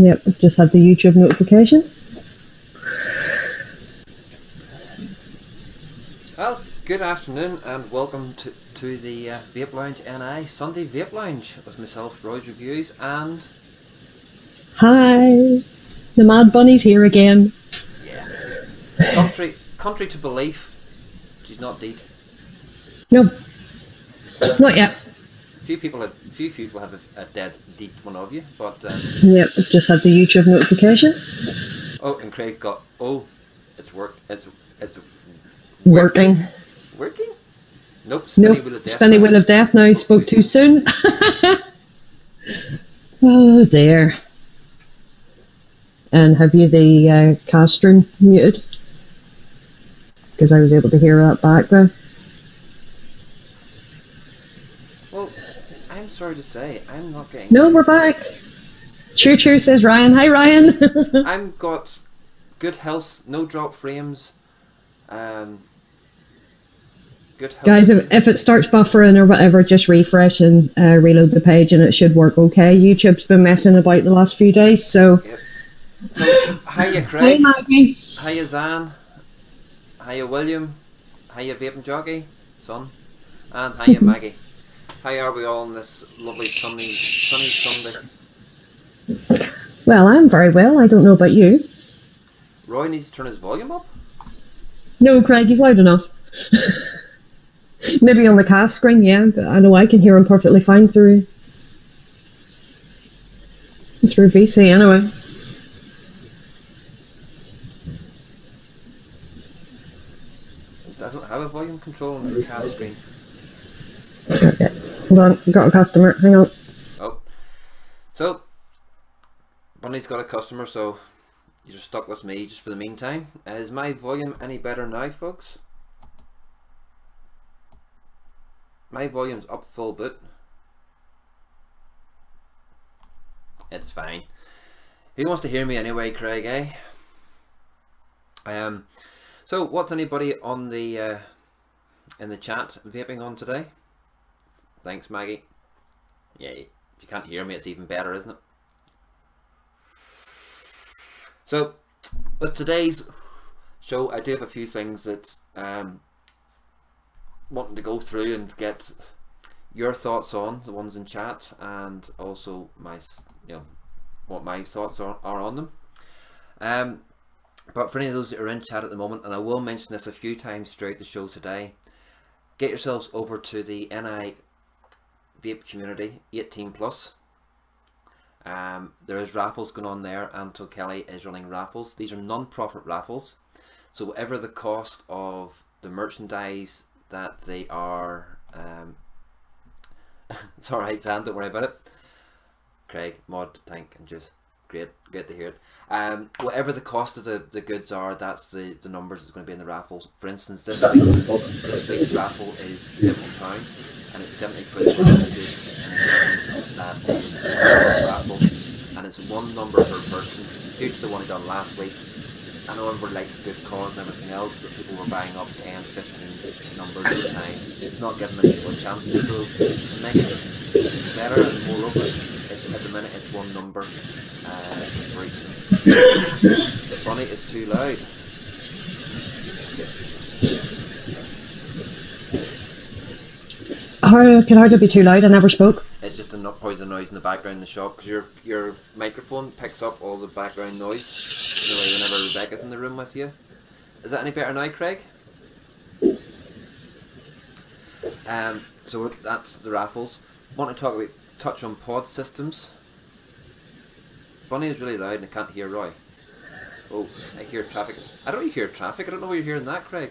Yep, I've just had the YouTube notification. Well, good afternoon and welcome to the Vape Lounge NI Sunday Vape Lounge with myself, Roy's Reviews, and... Hi! The Mad Bunny's here again. yeah. Contrary to belief, she's not dead. No, not yet. Few people have a dead one of you, but... Yep, I've just had the YouTube notification. Oh, and Craig got... Oh, it's Working. Working? Nope, spinny wheel of death. Spinny wheel of death now. Spoke too soon. Oh dear. And have you the castron muted? Because I was able to hear that back there. Well, I'm sorry to say, I'm not getting... No, we're back. Choo choo, says Ryan. Hi Ryan. I've got good health, no drop frames. Good health. Guys, if it starts buffering or whatever, just refresh and reload the page and it should work okay. YouTube's been messing about the last few days, so... Yep. So, hiya Craig. Hi Maggie. Hiya Zan. Hiya William. Hiya Vaping Jockey, son. And hiya Maggie. How are we all on this lovely sunny Sunday? Well, I'm very well. I don't know about you. Roy needs to turn his volume up? No, Craig, he's loud enough. Maybe on the cast screen, yeah, but I know I can hear him perfectly fine through VC anyway. It doesn't have a volume control on the cast screen. Okay, hold on, got a customer, hang on. Oh, so Bunny's got a customer, so you're stuck with me just for the meantime. Is my volume any better now, folks? My volume's up full boot. It's fine. Who wants to hear me anyway, Craig, eh? So what's anybody on the in the chat vaping on today? Thanks, Maggie. Yeah, if you can't hear me, it's even better, isn't it? So with today's show, I do have a few things that wanting to go through and get your thoughts on, the ones in chat, and also my, what my thoughts are on them. But for any of those that are in chat at the moment, and I will mention this a few times throughout the show today, get yourselves over to the NI Vape community 18+. There is raffles going on there. Anto Kelly is running raffles. These are non-profit raffles, so whatever the cost of the merchandise that they are, it's alright Zan, don't worry about it. Craig, Mod, Tank and Juice, great to hear it. Whatever the cost of the goods are, that's the numbers that's going to be in the raffle. For instance, this week's raffle is £70 and it's £70 for the juice and that is a raffle, and it's one number per person due to the one I done last week. I know everybody likes a good cause and everything else, but people were buying up 10, 15 numbers at a time, not giving many people a chance. So to make it better and more open, at the minute it's one number for each. Bunny is too loud. It can hardly be too loud, I never spoke. It's just probably the noise in the background in the shop, because your microphone picks up all the background noise whenever Rebecca's in the room with you. Is that any better now, Craig? So that's the raffles. Want to touch on pod systems. Bunny is really loud and I can't hear Roy. Oh, I hear traffic. I don't hear traffic. I don't know where you're hearing that, Craig.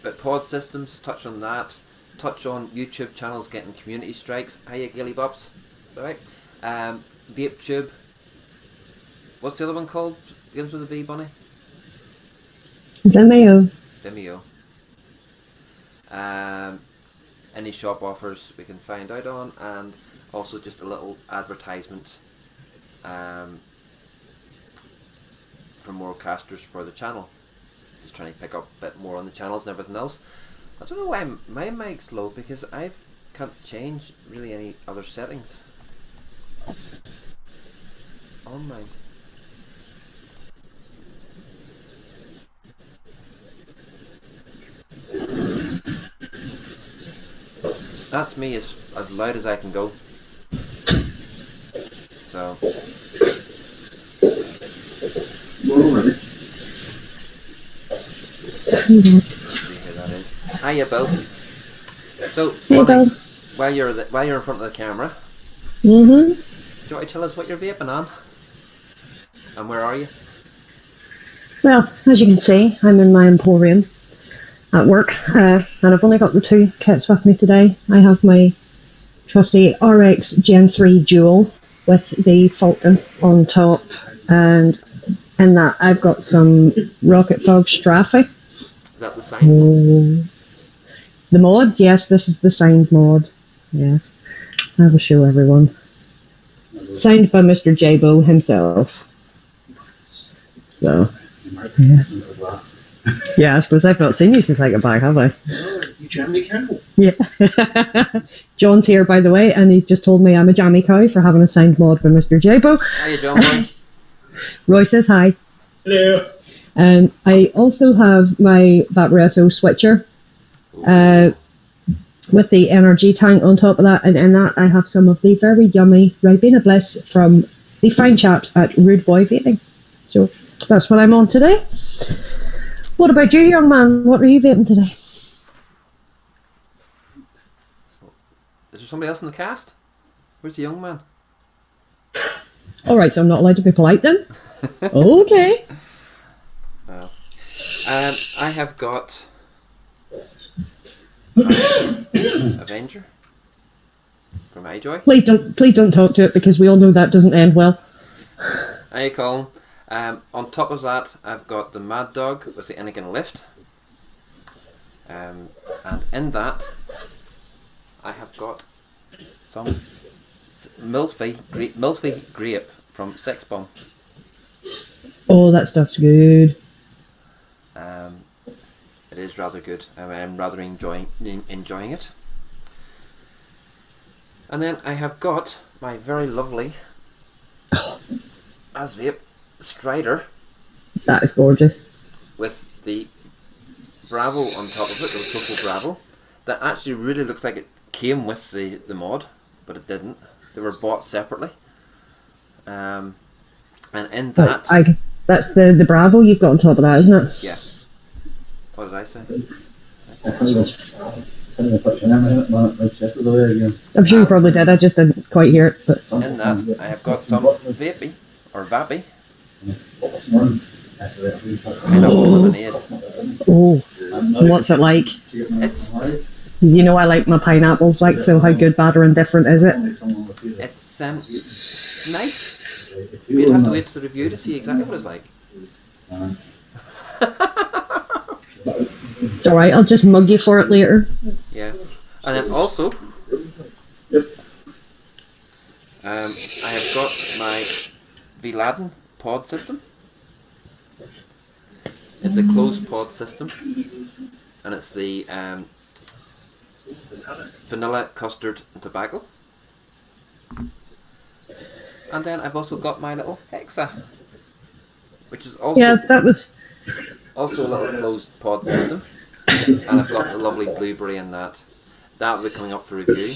But pod systems, touch on that. Touch on YouTube channels getting community strikes. Hiya, Gilly Bops. Alright. VapeTube. What's the other one called? Begins with a V, Bunny? Vimeo. Vimeo. Any shop offers we can find out on, and also just a little advertisement for more casters for the channel. Just trying to pick up a bit more on the channels and everything else. I don't know why my mic's low, because I can't change really any other settings on mine. That's me as loud as I can go. So. Let's see who that is. Hiya, Bill. So, Hey, Bill. while you're in front of the camera, Mm-hmm. do you want to tell us what you're vaping on? And where are you? Well, as you can see, I'm in my emporium at work, and I've only got the 2 kits with me today. I have my trusty RX Gen 3 Dual with the Fulton on top, and in that I've got some Rocket Fog Straffy. Is that the sign? The mod? Yes, this is the signed mod. Yes. I will show everyone. Signed by Mr. J-Bo himself. So, yeah. Yeah, I suppose I've not seen you since I got back, have I? You jammy cow. Yeah. John's here, by the way, and he's just told me I'm a jammy cow for having a signed mod by Mr. J-Bo. Hiya, John boy. Roy says hi. Hello. And I also have my Vaporesso switcher with the energy tank on top of that, and in that I have some of the very yummy Ribena Bliss from the fine chaps at Rude Boy Vaping. So that's what I'm on today. What about you, young man? What are you vaping today? Is there somebody else in the cast? Where's the young man? Alright, so I'm not allowed to be polite then? Okay. Well, I have got Avenger from iJoy. Please don't talk to it, because we all know that doesn't end well. Hiya, Colin. On top of that, I've got the Mad Dog with the Innigan Lift. And in that, I have got some Milfy Grape from Sex Bomb. Oh, that stuff's good. It is rather good. I'm rather enjoying it. And then I have got my very lovely Vape Strider. That is gorgeous. With the Bravo on top of it, the Tuffle Bravo. That actually really looks like it came with the mod, but it didn't. They were bought separately. And in that... I guess that's the Bravo you've got on top of that, isn't it? Yeah. What did I say? I'm sure you probably did, I just didn't quite hear it. But in that, I have got some Vapey, or Vappy. Pineapple lemonade. Oh, what's it like? It's... You know I like my pineapples, like, so how good, bad or indifferent is it? It's nice. You'd have to wait to the review to see exactly what it's like. It's alright, I'll just mug you for it later. Yeah. And then also, I have got my Vladen pod system. It's a closed pod system, and it's the vanilla, custard and tobacco. And then I've also got my little Hexa, which is also also a little closed pod system. And I've got the lovely blueberry in that. That will be coming up for review.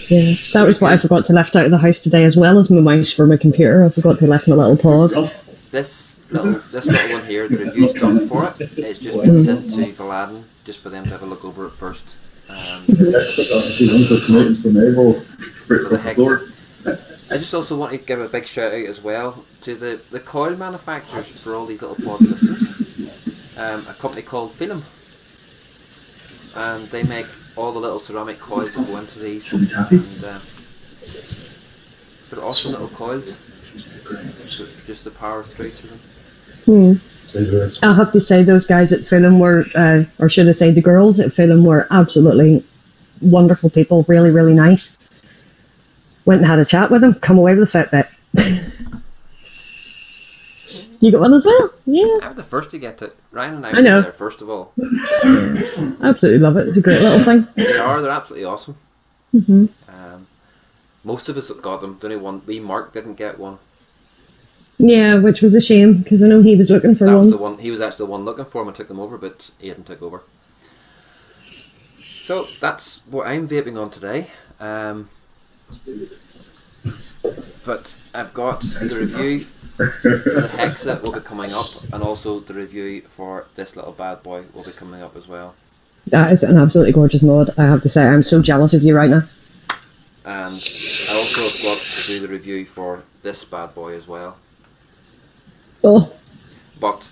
Yeah, that was what I forgot to left out of the house today, as well as my mouse for my computer. I forgot to left my little pod. This little one here, the review's done for it. It's just been sent to Vladen just for them to have a look over it first. I just also want to give a big shout out as well to the coil manufacturers for all these little pod systems. A company called Film, and they make all the little ceramic coils that go into these, and they're awesome little coils, just the power through to them. I'll have to say those guys at Film were, or should I say the girls at Film were absolutely wonderful people, really, really nice. Went and had a chat with them, come away with a Fitbit. You got one as well? Yeah. I was the first to get it. Ryan and I I were know. there first of all. Absolutely love it. It's a great little thing. They're absolutely awesome. Hmm. Most of us got them. The only one, Mark didn't get one. Yeah, which was a shame because I know he was looking for That one. was the one. He was actually the one looking for them. I took them over, but he hadn't took over. So that's what I'm vaping on today. But I've got the review for the Hexa will be coming up, and also the review for this little bad boy will be coming up as well. That is an absolutely gorgeous mod. I have to say, I'm so jealous of you right now. And I also have got to do the review for this bad boy as well. Oh. But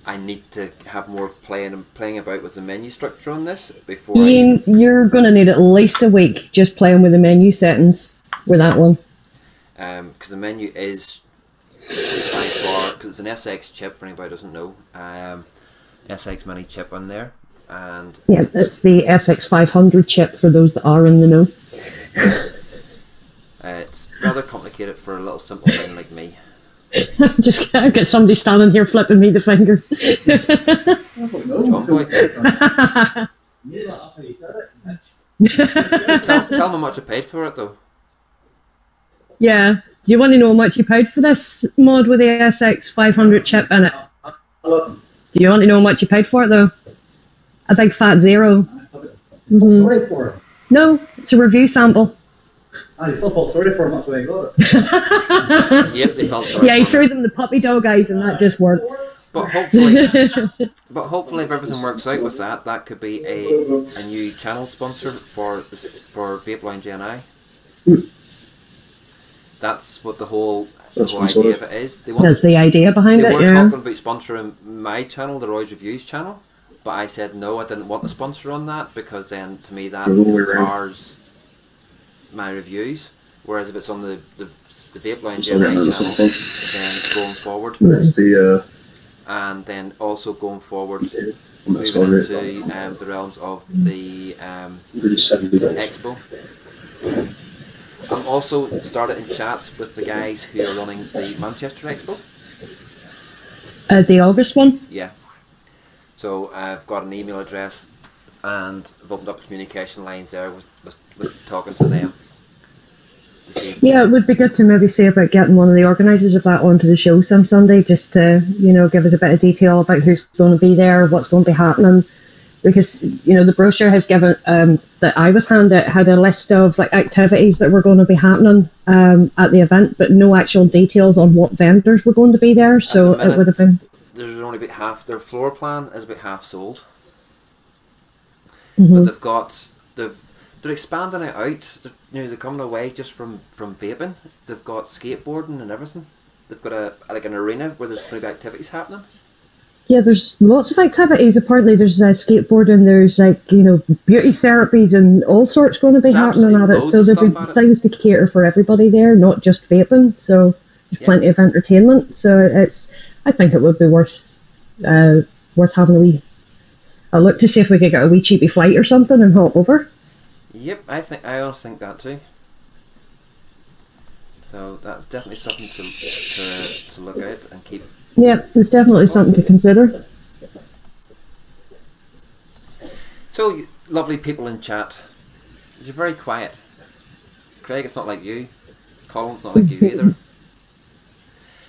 I need to have more playing about with the menu structure on this before You're going to need at least a week just playing with the menu settings with that one. Because the menu is by far, because it's an SX chip for anybody who doesn't know, SX mini chip on there, and yeah, it's the SX500 chip for those that are in the know. It's rather complicated for a little simple man like me. Just I've got somebody standing here flipping me the finger. John boy. Just tell them how much I paid for it though. Yeah. Do you want to know how much you paid for this mod with the SX500 chip in it? Do you want to know how much you paid for it though? A big fat zero. Sorry for him. No, it's a review sample. I still felt sorry for him, that's why I got it. Yep, they felt sorry. Yeah, he threw them the puppy dog eyes and that just worked. But hopefully if everything works out with that, that could be a new channel sponsor for Vape Lounge NI. That's what the whole idea of it is. That's the idea behind it, They were yeah. talking about sponsoring my channel, the Roy's Reviews channel, but I said no, I didn't want to sponsor on that because then to me that bars my reviews. Whereas if it's on the Vape Lounge NI channel, then going forward, and then also going forward, moving into the realms of the Expo. I'm also started in chats with the guys who are running the Manchester Expo. The August one? Yeah. So I've got an email address and I've opened up communication lines there with talking to them. To see Yeah, it would be good to maybe see about getting one of the organisers of that onto the show some Sunday, just to, give us a bit of detail about who's going to be there, what's going to be happening. Because, the brochure has given, that I was handed, had a list of activities that were going to be happening at the event, but no actual details on what vendors were going to be there, so it would have been... There's only about half, their floor plan is about half sold. Mm-hmm. But they're expanding it out. They're coming away just from vaping. They've got skateboarding and everything. They've got an arena where there's going to be activities happening. Yeah, there's lots of activities. Apparently, there's skateboarding. There's beauty therapies and all sorts going to be happening at it. So there'll be things to cater for everybody there, not just vaping. So there's plenty of entertainment. So I think it would be worth having a look to see if we could get a wee cheapy flight or something and hop over. Yep, I also think that too. So that's definitely something to look at and keep. Yeah, it's definitely something to consider. So, lovely people in chat. You're very quiet. Craig, it's not like you. Colin's not like you either.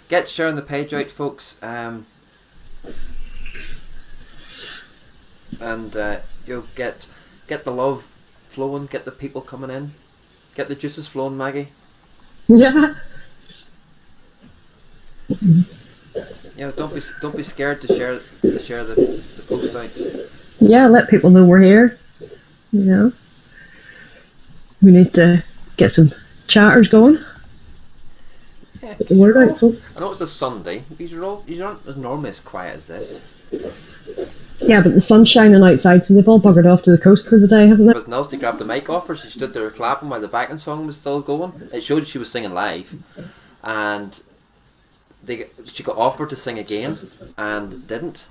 Get sharing the page out, folks. And you'll get the love flowing, get the people coming in, get the juices flowing, Maggie. Yeah. Don't be scared to share the post out. Yeah, let people know we're here. We need to get some chatters going. Yeah, get the word out, folks. I know it's a Sunday. These aren't as normally as quiet as this. Yeah, but the sun's shining outside, so they've all buggered off to the coast for the day, haven't they? But Nelsie grabbed the mic off her. She stood there clapping while the backing song was still going. It showed she was singing live, and she got offered to sing again and didn't.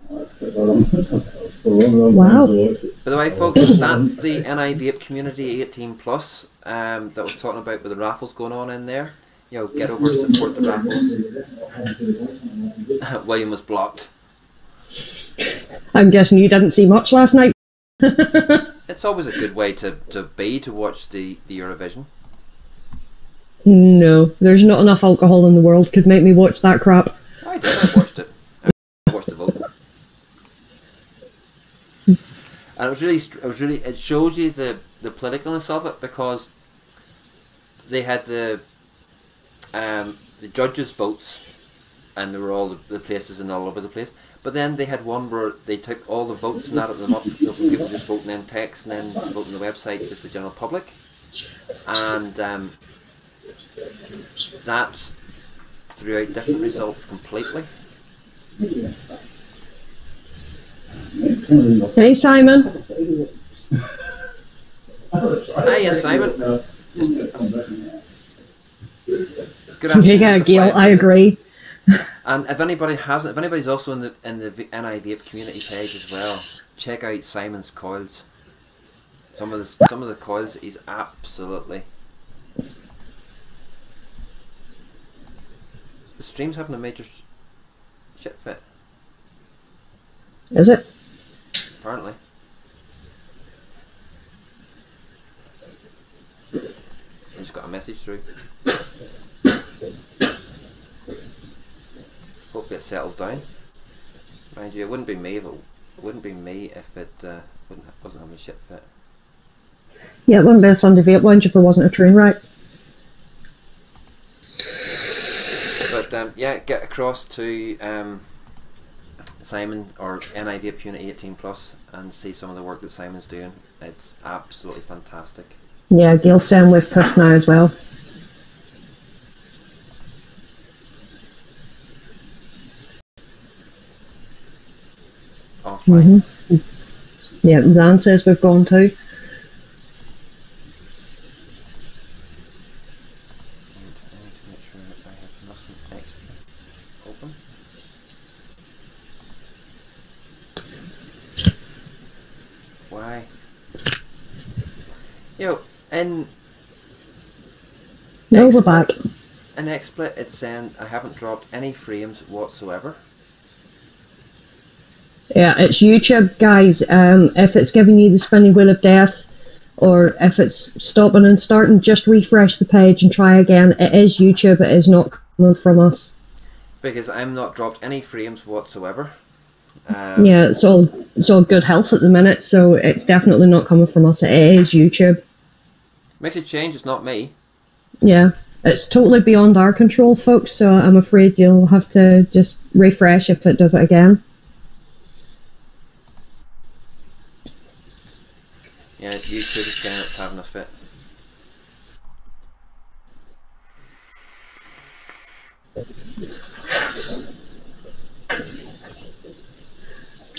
Wow. By the way, folks, that's the NI Vape Community 18 Plus that was talking about with the raffles going on in there. Get over and support the raffles. William was blocked. I'm guessing you didn't see much last night. It's always a good way to watch the Eurovision. No, there's not enough alcohol in the world could make me watch that crap. I did. I watched it. I watched the vote, and it shows you the politicalness of it, because they had the judges' votes, and there were all the places and all over the place. But then they had one where they took all the votes and added them up, for people just voting in text and then voting on the website, just the general public, and that threw out different results completely. Hey, Simon. Hiya, Simon. Just good Yeah, afternoon. Gail, I agree. And if anybody's also in the NI Vape community page as well, check out Simon's coils. Some of the coils is absolutely. The stream's having a major shit fit. Is it? Apparently. I just got a message through. Hopefully it settles down. Mind you, it wouldn't be me if it wasn't having a shit fit. Yeah, it wouldn't be a Sunday Vape Lounge if there wasn't a train wreck. But yeah, get across to Simon or NI Vape Community 18+ and see some of the work that Simon's doing. It's absolutely fantastic. Yeah, Gail's saying we've puffed now as well. Offline. Mm-hmm. Yeah, Zan says we've gone too. I need to make sure that I have nothing extra open. Why? Yo, in No, we're back. in XSplit it's saying I haven't dropped any frames whatsoever. Yeah, it's YouTube, guys. If it's giving you the spinning wheel of death, or if it's stopping and starting, just refresh the page and try again. It is YouTube, it is not coming from us. Because I'm not dropped any frames whatsoever. Yeah, it's all good health at the minute, so it's definitely not coming from us. It is YouTube. Makes a change, it's not me. Yeah, it's totally beyond our control, folks, so I'm afraid you'll have to just refresh if it does it again. Yeah, YouTube is saying it's having a fit.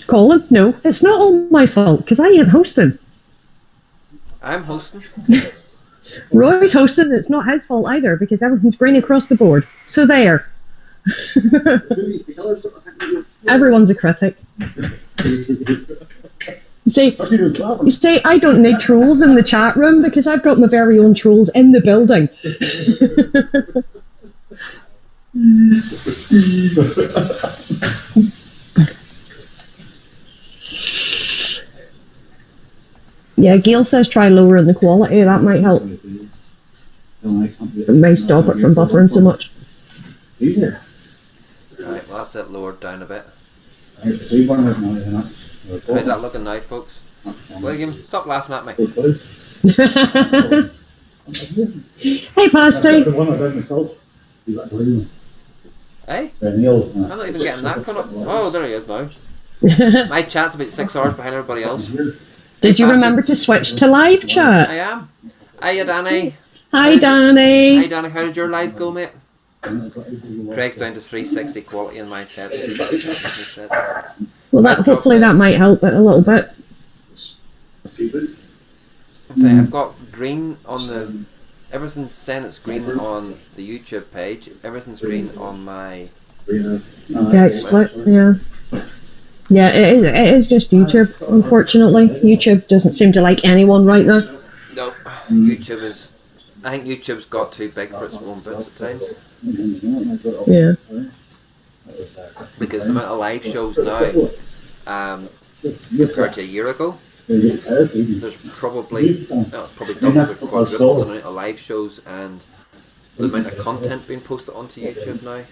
Colin, no, it's not all my fault, because I ain't hosting. I'm hosting. Roy's hosting, it's not his fault either, because everything's green across the board. So there. Everyone's a critic. You see, I don't need trolls in the chat room because I've got my very own trolls in the building. Yeah, Gail says try lowering the quality, that might help. It may stop it from buffering so much. Right, well that's it lowered down a bit. How's that looking now, folks? William, stop laughing at me. Hey, Pasty. Hey? I'm not even getting that cut up. Oh, there he is now. My chat's about 6 hours behind everybody else. Did you remember to switch to live chat? I am. Hiya, Danny. Hi, Danny. Hi, Danny. How did your live go, mate? Craig's down to 360 quality in my settings. Well, hopefully that might help it a little bit. I've got green on the... Everything's saying it's green on the YouTube page. Everything's green on my... Yeah, it's split, yeah. Yeah, it is just YouTube, unfortunately. YouTube doesn't seem to like anyone right now. No, YouTube is... I think YouTube's got too big for its own bits at times. Yeah. because the amount of live shows now, compared to a year ago, there's probably it's probably doubled or quadrupled the amount of live shows and the amount of content being posted onto YouTube now.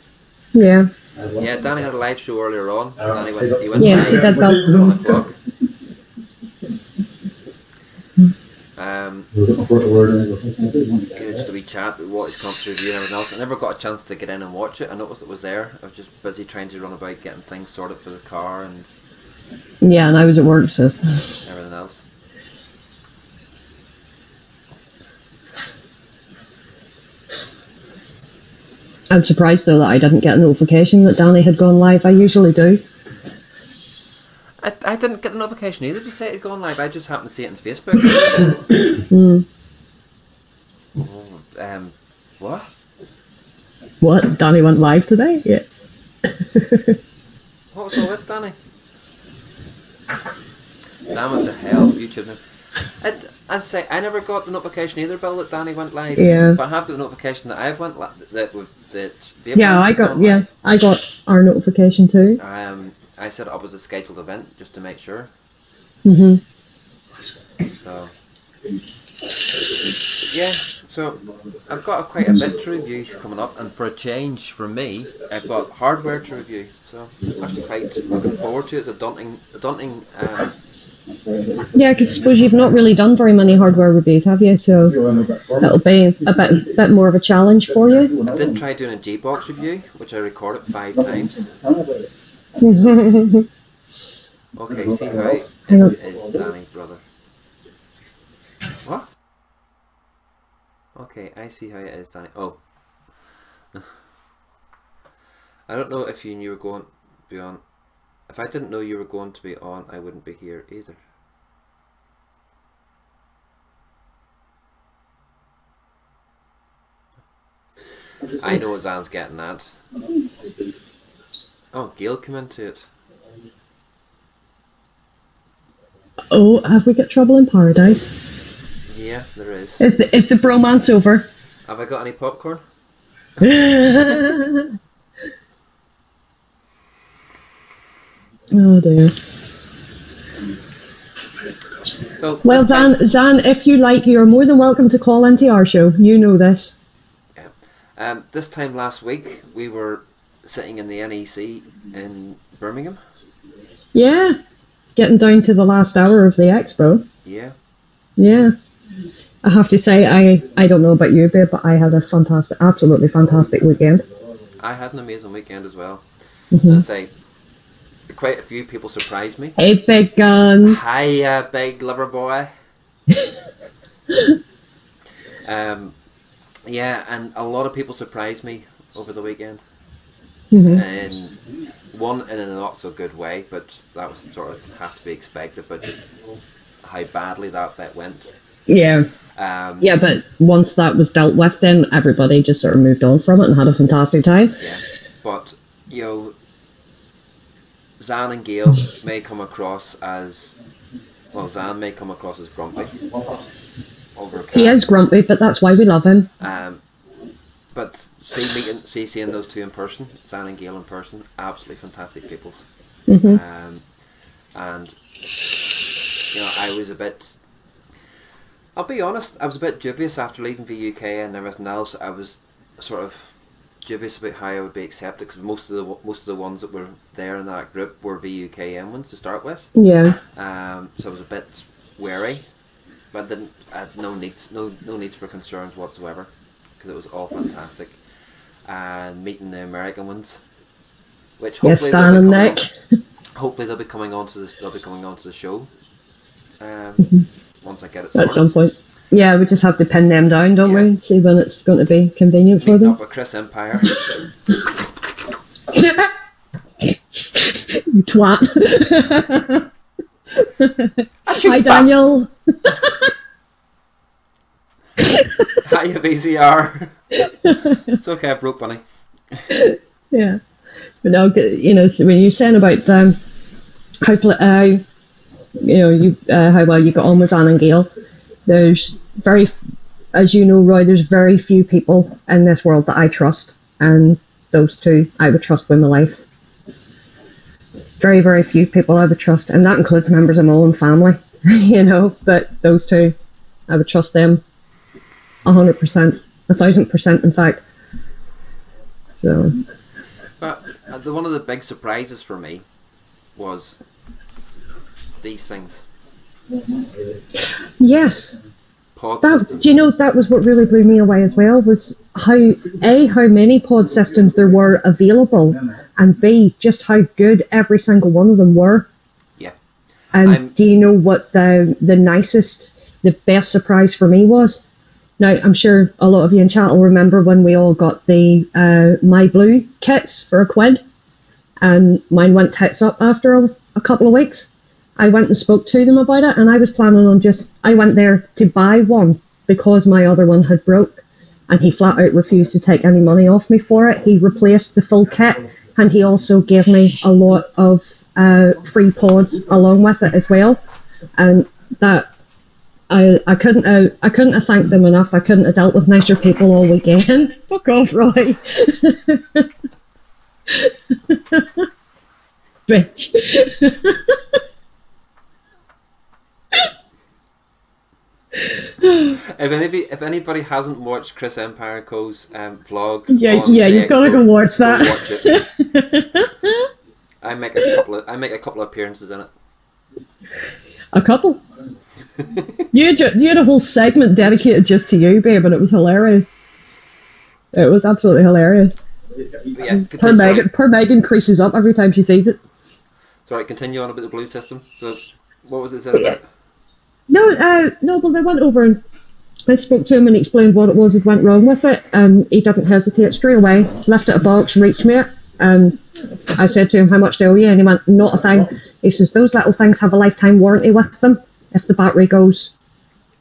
Yeah. Yeah, Danny had a live show earlier on. Danny went Yes, he live did, at Bill. 1 o'clock. Just a wee chat about what his comps review and everything else. I never got a chance to get in and watch it. I noticed it was there. I was just busy trying to run about getting things sorted for the car and Yeah, and I was at work, so. everything else. I'm surprised though that I didn't get a notification that Danny had gone live. I usually do. I didn't get the notification either. Did you say it had gone live? I just happened to see it on Facebook. What? What? Danny went live today? Yeah. What was all this, Danny? Damn it to hell, YouTube now. I'd say I never got the notification either, Bill, that Danny went live. Yeah. But I have got the notification that I've went that Vaping Yeah, I got our notification too. I set it up as a scheduled event just to make sure. Mhm. So yeah, so I've got quite a bit to review coming up, and for a change for me, I've got hardware to review. So I'm actually quite looking forward to it. It's a daunting. Yeah, because I suppose you've not really done very many hardware reviews, have you? So it'll be a bit more of a challenge for you. I did try doing a G-Box review, which I recorded 5 times. Okay, see how it is, Danny, brother. What? Okay, I see how it is, Danny. Oh. I don't know if you knew you were going to be on. If I didn't know you were going to be on, I wouldn't be here either. I know what Zan's getting at. Oh, Gail came into it. Oh, have we got trouble in paradise? Yeah, there is. Is the bromance over? Have I got any popcorn? Oh dear. So, Well, Zan, if you like, you're more than welcome to call into our show. You know this. Yeah. This time last week, we were sitting in the NEC in Birmingham. Yeah. Getting down to the last hour of the expo. Yeah. Yeah. I have to say, I don't know about you, babe, but I had a fantastic, absolutely fantastic weekend. I had an amazing weekend as well. Mm-hmm. I say, quite a few people surprised me. Hey, big guns. Hi, big lover boy. Yeah, and a lot of people surprised me over the weekend. Mm-hmm. And one in a not so good way, but that was sort of have to be expected. But just how badly that bet went. Yeah. Yeah, but once that was dealt with, then everybody just sort of moved on from it and had a fantastic time. Yeah, but you know, Zan and Gail may come across as Zan may come across as grumpy. Overcast. He is grumpy, but that's why we love him. But seeing those two in person, Zan and Gail in person, absolutely fantastic people. Mm-hmm. And you know, I was a bit. I'll be honest, I was a bit dubious after leaving the UK and everything else. I was sort of dubious about how I would be accepted because most of the ones that were there in that group were VUKM ones to start with. Yeah. So I was a bit wary, but I had no needs for concerns whatsoever because it was all fantastic. And meeting the American ones, which hopefully Stan and Nick. Hopefully they'll be coming onto the show. Once I get it At sorted. some point. Yeah, we just have to pin them down, don't we? See when it's going to be convenient for Meeting them. up with Chris Empire. You twat. Hi, Daniel. Hi, VCR. It's okay, I broke Bunny. Yeah. But now, you know, when you're saying about how how well you got on with Anne and Gail, there's as you know, Roy, there's very few people in this world that I trust, and those two I would trust with my life. Very, very few people I would trust, and that includes members of my own family, you know, but those two, I would trust them 100%, 1,000% in fact. So. But one of the big surprises for me was these things. Yes. Pod That, systems. do you know, that was what really blew me away as well, was how many pod systems there were available, and B, just how good every single one of them were. Yeah. And do you know what the nicest, the best surprise for me was? Now, I'm sure a lot of you in chat will remember when we all got the My Blue kits for £1, and mine went tits up after a couple of weeks. I went and spoke to them about it, and I was planning on I went there to buy one because my other one had broke, and he flat out refused to take any money off me for it. He replaced the full kit, and he also gave me a lot of free pods along with it as well, and that I couldn't have thanked them enough. I couldn't have dealt with nicer people all weekend. Fuck off, Roy. Bitch. If anybody hasn't watched Chris Empirico's vlog, you've got to go watch that. Go watch it. I make a couple of appearances in it. A couple. You had a whole segment dedicated just to you, babe, and it was hilarious. It was absolutely hilarious. Yeah, poor Megan creases up every time she sees it. Sorry, continue on about the blue system. So, what was it said about it? No, well, they went over and I spoke to him and explained what it was that went wrong with it, and he didn't hesitate straight away, lifted a box, reached me it, and I said to him, how much do I owe you? And he went, not a thing. He says, those little things have a lifetime warranty with them. If the battery goes,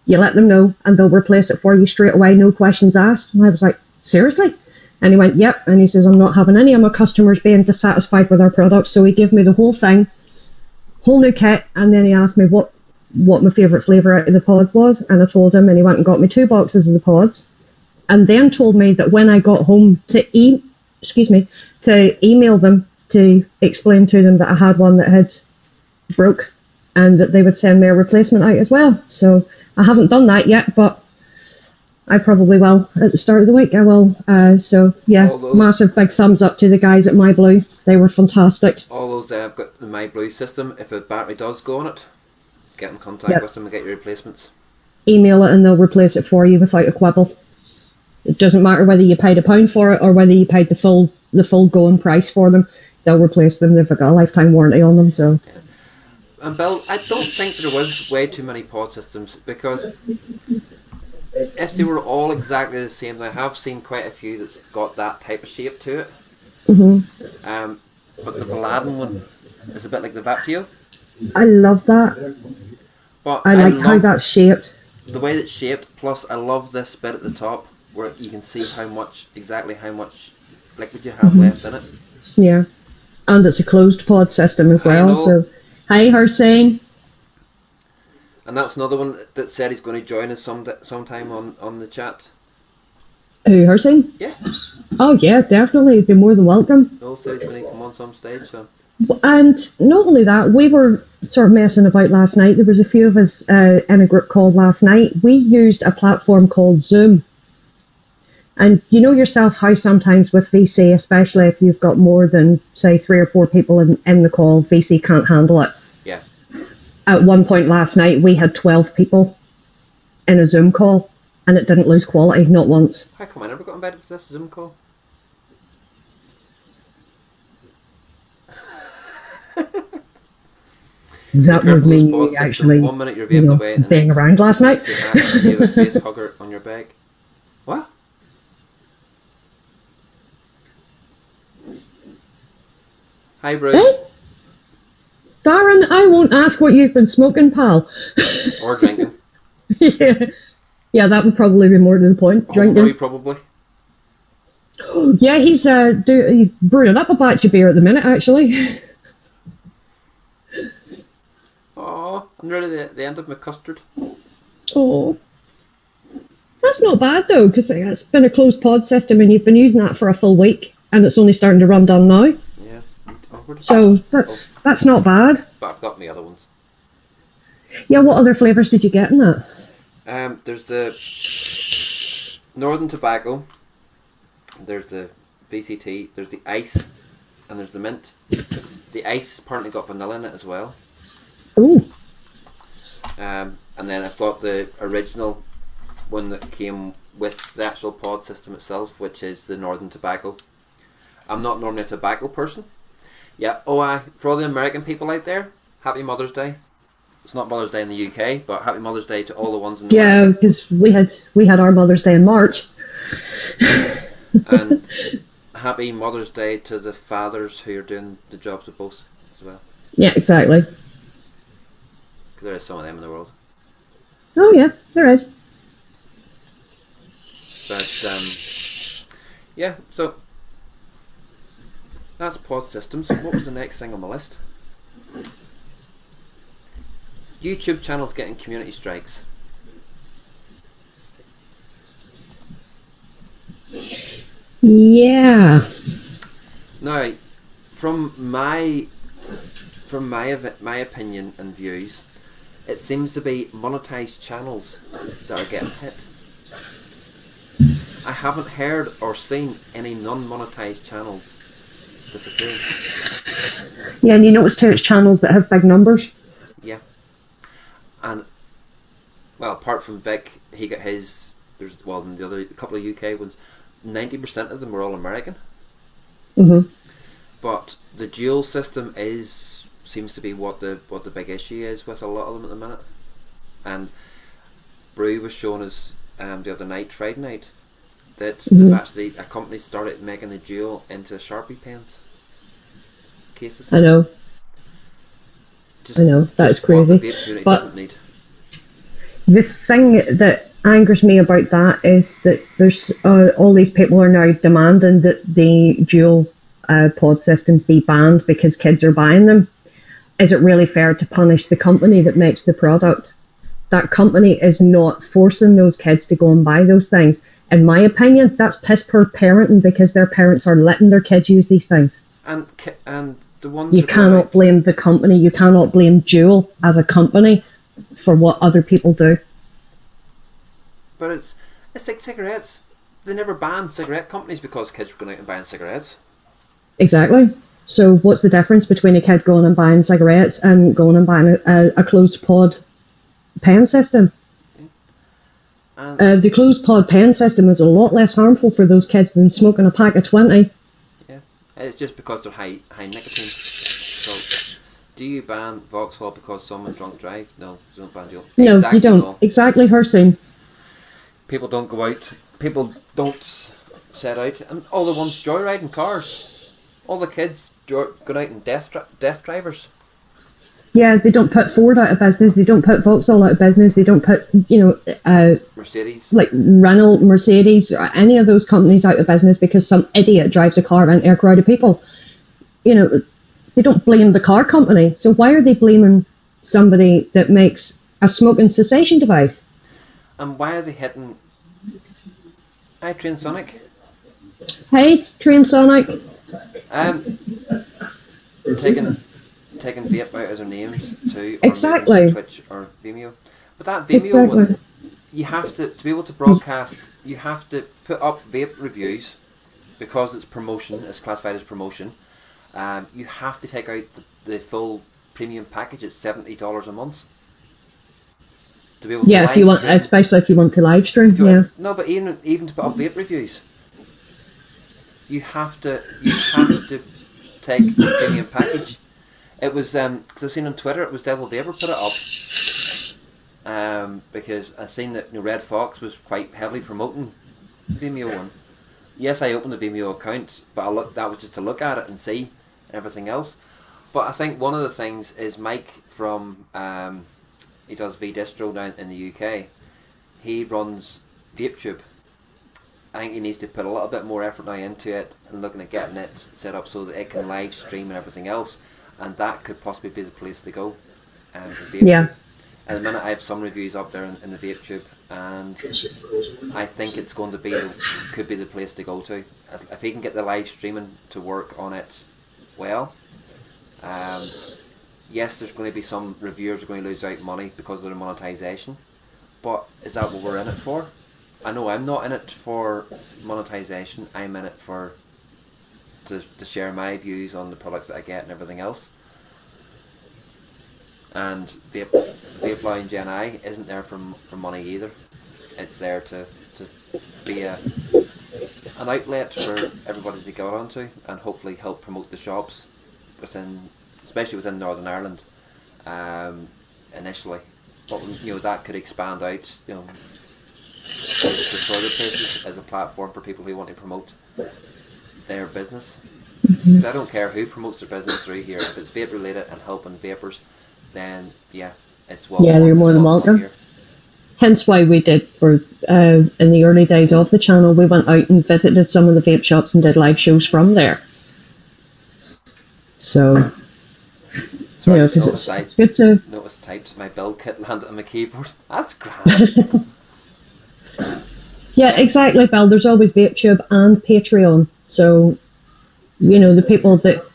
you let them know and they'll replace it for you straight away, no questions asked. And I was like, seriously? And he went, yep. And he says, I'm not having any of my customers being dissatisfied with our products. So he gave me the whole thing, whole new kit, and then he asked me what my favourite flavour out of the pods was, and I told him, and he went and got me 2 boxes of the pods, and then told me that when I got home to email them to explain to them that I had one that had broke, and that they would send me a replacement out as well. So I haven't done that yet, but I probably will at the start of the week. I will. So yeah, massive big thumbs up to the guys at My Blue. They were fantastic. All those have got the My Blue system. If a battery does go on it, get in contact with them and get your replacements. Email it and they'll replace it for you without a quibble. It doesn't matter whether you paid £1 for it or whether you paid the full going price for them. They'll replace them. They've got a lifetime warranty on them. So. Yeah. And Bill, I don't think there was way too many pod systems, because if they were all exactly the same, I have seen quite a few that's got that type of shape to it. Mm-hmm. But the Aladdin one is a bit like the Vape. I love that. But I like how that's shaped. The way that's shaped, plus I love this bit at the top where you can see exactly how much liquid you have left in it. Yeah. And it's a closed pod system as well. So, hi, Hussein. And that's another one that said he's going to join us sometime on the chat. Who, Hussein? Yeah. Oh yeah, definitely. He'd be more than welcome. He also said he's going to come on some stage. So. And not only that, we were sort of messing about last night. There was a few of us in a group call last night. We used a platform called Zoom. And you know yourself how sometimes with VC, especially if you've got more than, say, 3 or 4 people in the call, VC can't handle it. Yeah. At one point last night, we had 12 people in a Zoom call, and it didn't lose quality, not once. How come I never got invited to this Zoom call? That would mean you actually 1 minute you're vaping away and being around last night. You have a face hugger on your back. What? Hi, bro. Hey? Darren, I won't ask what you've been smoking, pal. Or drinking. Yeah, that would probably be more to the point. Drinking. Probably. Yeah, he's brewing up a batch of beer at the minute, actually. Oh, I'm nearly at the end of my custard. Oh. That's not bad, though, because it's been a closed pod system and you've been using that for a full week. and it's only starting to run down now. Yeah. Awkward. So that's not bad. But I've got my other ones. Yeah, what other flavours did you get in that? There's the Northern Tobacco, there's the VCT, there's the ice, and there's the mint. The ice apparently got vanilla in it as well. Ooh. And then I've got the original one that came with the actual pod system itself, which is the Northern Tobacco. I'm not normally a tobacco person. Yeah, for all the American people out there, happy Mother's Day. It's not Mother's Day in the UK, but happy Mother's Day to all the ones in the Yeah, because we had our Mother's Day in March. And happy Mother's Day to the fathers who are doing the jobs of both as well. Yeah, exactly. Because there is some of them in the world. Oh yeah, there is. But yeah, so that's pod systems. What was the next thing on the list? YouTube channels getting community strikes. Yeah. Now, from my opinion and views, it seems to be monetized channels that are getting hit. I haven't heard or seen any non-monetized channels disappearing. Yeah, and you notice too, it's channels that have big numbers. Yeah. And well, apart from Vic, he got his. There's and the other couple of UK ones. 90% of them were all American. Mhm. But the dual system seems to be what the big issue is with a lot of them at the minute. And Brew was showing us the other night, Friday night, that they've actually a company started making the dual into Sharpie pens cases. I know. I know, that's crazy. What the vape community doesn't need. The thing that angers me about that is that there's all these people are now demanding that the dual pod systems be banned because kids are buying them. Is it really fair to punish the company that makes the product? That company is not forcing those kids to go and buy those things. In my opinion, that's piss poor parenting because their parents are letting their kids use these things. And the ones you cannot blame the company. You cannot blame Juul as a company for what other people do. But it's like cigarettes. They never banned cigarette companies because kids were going out and buying cigarettes. Exactly. So what's the difference between a kid going and buying cigarettes and going and buying a closed pod pen system? The closed pod pen system is a lot less harmful for those kids than smoking a pack of 20. Yeah, it's just because they're high nicotine salts. Do you ban Vauxhall because someone drunk drive? No, you don't ban Juul. No, exactly, you don't. No. Exactly her same. People don't go out. People don't set out. And all the ones joyriding cars. All the kids going out and death drivers. Yeah, they don't put Ford out of business. They don't put Vauxhall out of business. They don't put, Mercedes. Like Renault, Mercedes, or any of those companies out of business because some idiot drives a car into a crowd of people. They don't blame the car company. So why are they blaming somebody that makes a smoking cessation device? And why are they hitting... Hi, Train Sonic. Hey, Train Sonic. Taking Vape out of their names too. Or exactly. Twitch or Vimeo. But that Vimeo one, you have to be able to broadcast, you have to put up Vape reviews because it's promotion, it's classified as promotion. You have to take out the full premium package at $70 a month. To be able to if you want, especially if you want to live stream. No, but even to put up Vape reviews, you have to take the premium package. It was because I've seen on Twitter it was Devil Vapor put it up. Because I seen that Red Fox was quite heavily promoting Vimeo one. Yes, I opened the Vimeo account, but that was just to look at it and see everything else. But I think one of the things is Mike from he does V-Distro down in the UK. He runs VapeTube. I think he needs to put a little bit more effort now into it and looking at getting it set up so that it can live stream and everything else, and that could possibly be the place to go. Yeah. At the minute I have some reviews up there in the VapeTube, and I think it's going to be could be the place to go to. If he can get the live streaming to work on it well. Yes, there's going to be some reviewers are going to lose out money because of their monetization, but is that what we're in it for? I know I'm not in it for monetization. I'm in it for to share my views on the products that I get and everything else. And Vape Line Gen I isn't there for money either. It's there to be an outlet for everybody to go onto and hopefully help promote the shops especially within Northern Ireland initially. But that could expand out to further places as a platform for people who want to promote their business. Mm-hmm. I don't care who promotes their business through here. If it's vape related and helping vapors, then it's welcome. Yeah, you're more than welcome. Here. Hence why we did in the early days of the channel, we went out and visited some of the vape shops and did live shows from there. So, sorry, because it's good to notice typed my build kit landed on my keyboard. That's grand. Yeah, exactly, Bill. There's always VapeTube and Patreon. So, the people that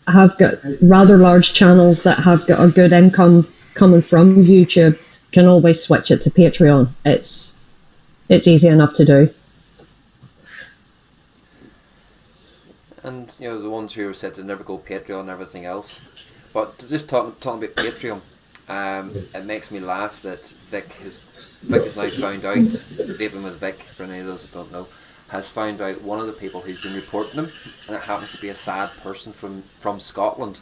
have got rather large channels that have got a good income coming from YouTube can always switch it to Patreon. It's easy enough to do. And the ones who said they never go Patreon and everything else. But just talking about Patreon, it makes me laugh that Vic has now found out, Vaping with Vic, for any of those that don't know, has found out one of the people who's been reporting him, and it happens to be a sad person from Scotland.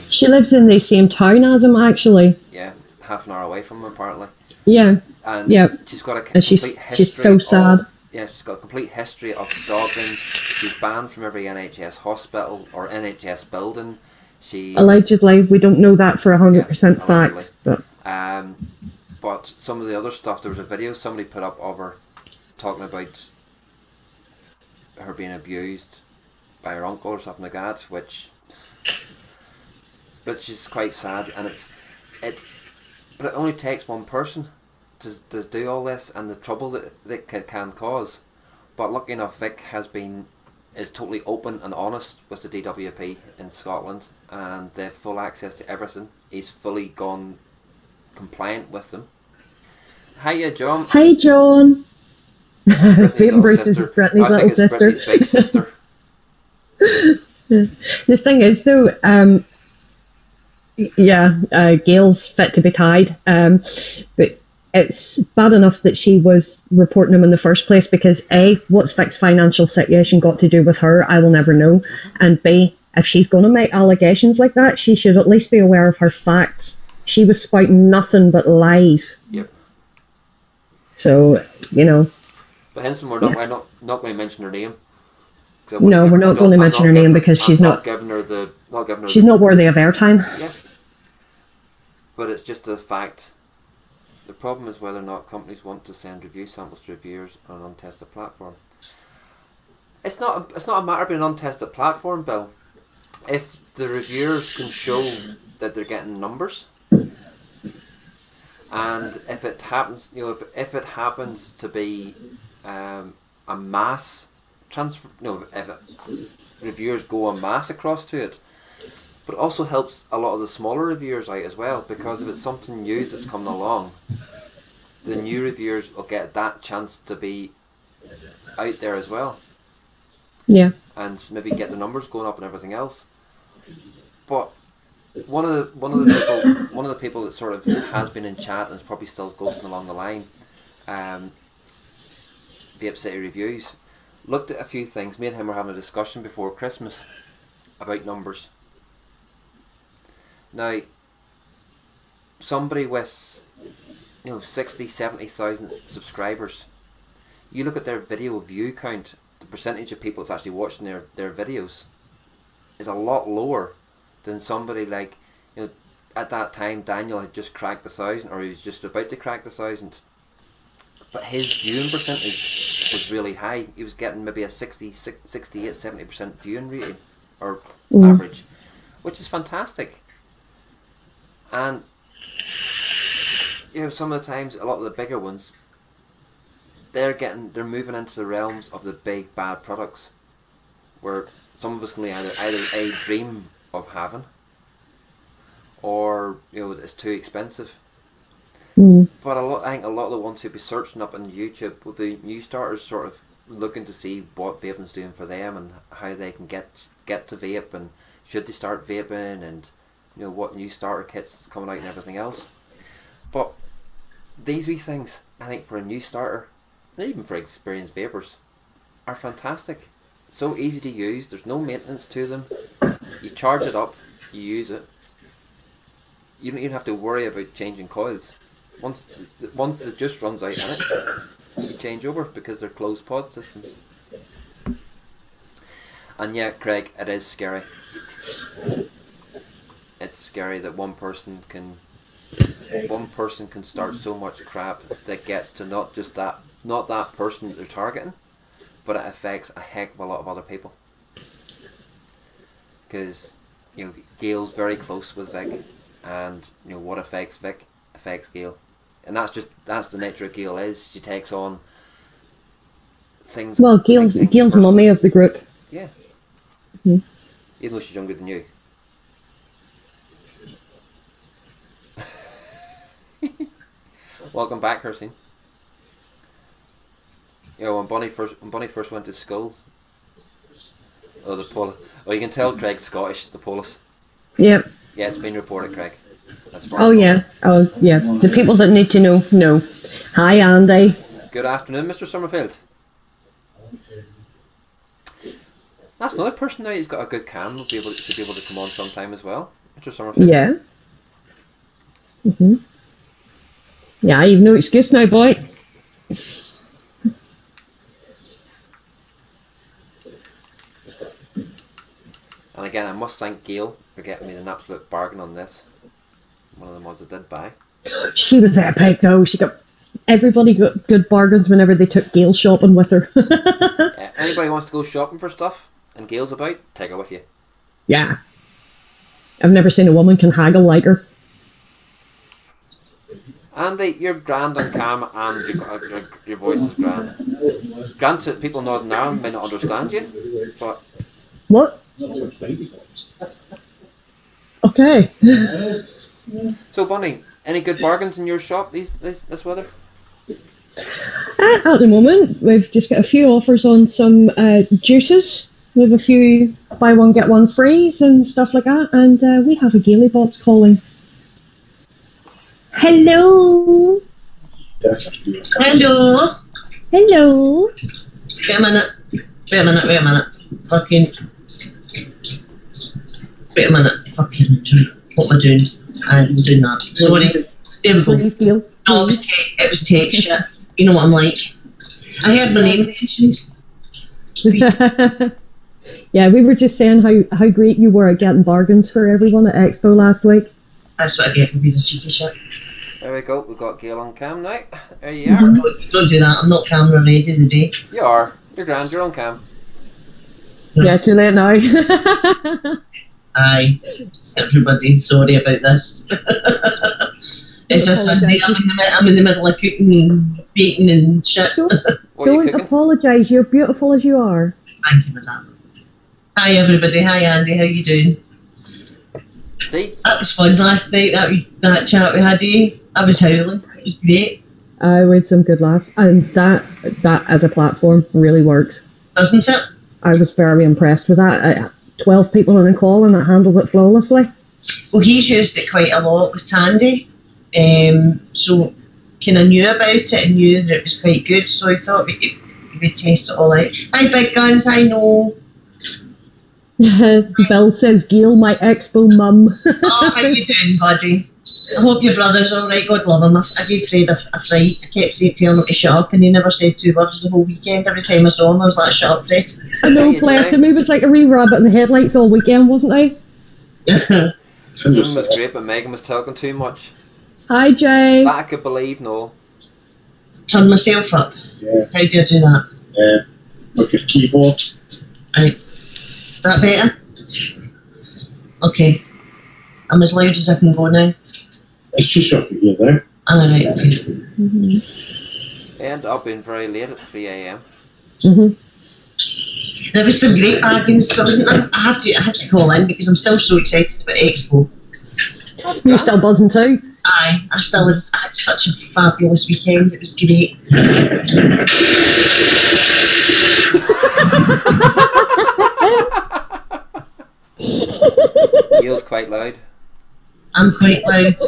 She lives in the same town as him, actually. Yeah, half an hour away from him, apparently. Yeah. And she's got a complete history. She's so sad. She's got a complete history of stalking. She's banned from every NHS hospital or NHS building. Allegedly, we don't know that for 100% fact. But some of the other stuff, there was a video somebody put up of her talking about her being abused by her uncle or something like that, which is quite sad, and but it only takes one person to do all this and the trouble that it can cause. But lucky enough, Vic is totally open and honest with the DWP in Scotland, and they have full access to everything. He's fully gone compliant with them. Hiya, John. Hi, John. Vaping Bruce's is Brittany's little sister. Brittany's big sister. The thing is, though, Gail's fit to be tied, but it's bad enough that she was reporting him in the first place because A, what's Vic's financial situation got to do with her? I will never know. And B, if she's going to make allegations like that, she should at least be aware of her facts. She was spouting nothing but lies. Yep. So, But hence, we're not going to mention her name. No, we're not going to mention her name because she's not giving her she's not worthy of airtime. Yeah. But it's just the fact. The problem is whether or not companies want to send review samples to reviewers on an untested platform. It's not a matter of being an untested platform, Bill. If the reviewers can show that they're getting numbers, and if it happens, if it happens to be a mass transfer, if reviewers go en masse across to it, but it also helps a lot of the smaller reviewers out as well, because if it's something new that's coming along, the new reviewers will get that chance to be out there as well. Yeah. And maybe get the numbers going up and everything else. But one of the people that sort of has been in chat and is probably still ghosting along the line, Vape City Reviews, looked at a few things. Me and him were having a discussion before Christmas about numbers. Now, somebody with 60, 70,000 subscribers, you look at their video view count, the percentage of people that's actually watching their videos is a lot lower than somebody like, at that time Daniel had just cracked 1,000, or he was just about to crack 1,000. But his viewing percentage was really high. He was getting maybe a 68, 70% viewing rating, or average, which is fantastic. And some of the times, a lot of the bigger ones, they're moving into the realms of the big bad products, where some of us can either a dream of having, or it's too expensive. But I think a lot of the ones who'd be searching up on YouTube would be new starters, sort of looking to see what vaping's doing for them and how they can get to vape, and should they start vaping, and what new starter kits is coming out and everything else. But these wee things, I think, for a new starter, and even for experienced vapors, are fantastic. So easy to use. There's no maintenance to them. You charge it up, you use it. You don't even have to worry about changing coils. Once the juice runs out in it, you change over, because they're closed pod systems. And yeah, Craig, it is scary. It's scary that one person can start so much crap that gets to not that person that they're targeting, but it affects a heck of a lot of other people. Because Gail's very close with Vic, and what affects Vic affects Gail. And that's the nature of Gail. She takes on things. Well, Gail's mummy of the group. Yeah. Mm-hmm. Even though she's younger than you. Welcome back, Kirsty. When Bonnie first went to school. Oh, the polis. Oh, you can tell Craig's Scottish. The polis. Yep. Yeah, it's been reported, Craig. Oh yeah. The people that need to know. Hi, Andy. Good afternoon, Mr. Summerfield. That's another person now who's got a good cam. Should be able to come on sometime as well, Mr. Summerfield. Yeah. Yeah, you've no excuse now, boy. And again, I must thank Gail for getting me an absolute bargain on this. One of the mods I did buy. She was epic though. Everybody got good bargains whenever they took Gail shopping with her. Anybody wants to go shopping for stuff and Gail's about, take her with you. Yeah. I've never seen a woman can haggle like her. Andy, you're grand on cam, and your voice is grand. Granted, people in Northern Ireland may not understand you, but... What? Okay. So, Bonnie, any good bargains in your shop this weather? At the moment, we've just got a few offers on some juices. We have a few buy one get one frees and stuff like that, and we have a Gaily bot calling. Hello. Hello. Hello. Wait a minute. Fucking. Wait a minute. Fucking. What am I doing? I'm doing that. Sorry. There we go. Please, Gail. No, it was tech shit. You know what I'm like. I heard my name mentioned. Yeah, we were just saying how great you were at getting bargains for everyone at Expo last week. That's what I get for being a cheeky shit. There we go, we've got Gail on cam now. There you are. Don't do that, I'm not camera ready today. You are. You're grand, you're on cam. Yeah, too late now. Aye. Everybody, sorry about this. It's a Sunday, I'm in the middle of cooking and baking and shit. Don't apologise, you're beautiful as you are. Thank you, madam. Hi everybody, hi Andy, how you doing? See? That was fun last night, that chat we had, eh? I was howling, it was great. We had some good laughs, and that as a platform really works. Doesn't it? I was very impressed with that. 12 people on a call and it handled it flawlessly. Well, he's used it quite a lot with Tandy, so kind of knew about it and knew that it was quite good, so I thought we would test it all out. Hi Big Guns, I know. Bill says, Gail, my Expo mum. Oh, how you doing, buddy? I hope your brother's alright, God love him. I gave Fred a fright. I kept telling him to shut up and he never said 2 words the whole weekend. Every time I saw him I was like, shut up, Fred. I know, bless him, he was like a wee rabbit in the headlights all weekend, wasn't he? Zoom was great, but Megan was talking too much. Hi Jay. That I could believe, no. Turn myself up. Yeah. How do I do that? With your keyboard. Right. That better? Okay. I'm as loud as I can go now. It's just up here there. Alright, okay. end up being very late at 3 a.m. There was some great bargains, but wasn't there? I have to call in because I'm still so excited about Expo. You're still buzzing too? Aye, I had such a fabulous weekend. It was great. Neil's quite loud. I'm quite loud. I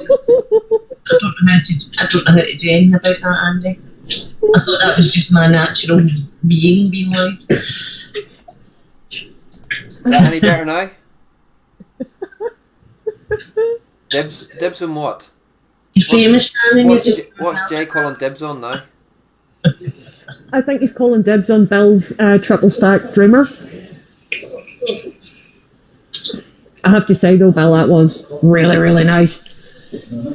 don't know how to do anything about that, Andy. I thought that was just my natural being loud. Is that any better now? Dibs on what? You're famous, Shannon. What's Jay calling dibs on now? I think he's calling dibs on Bill's triple stack Dreamer. I have to say though, Bill, that was really, really nice.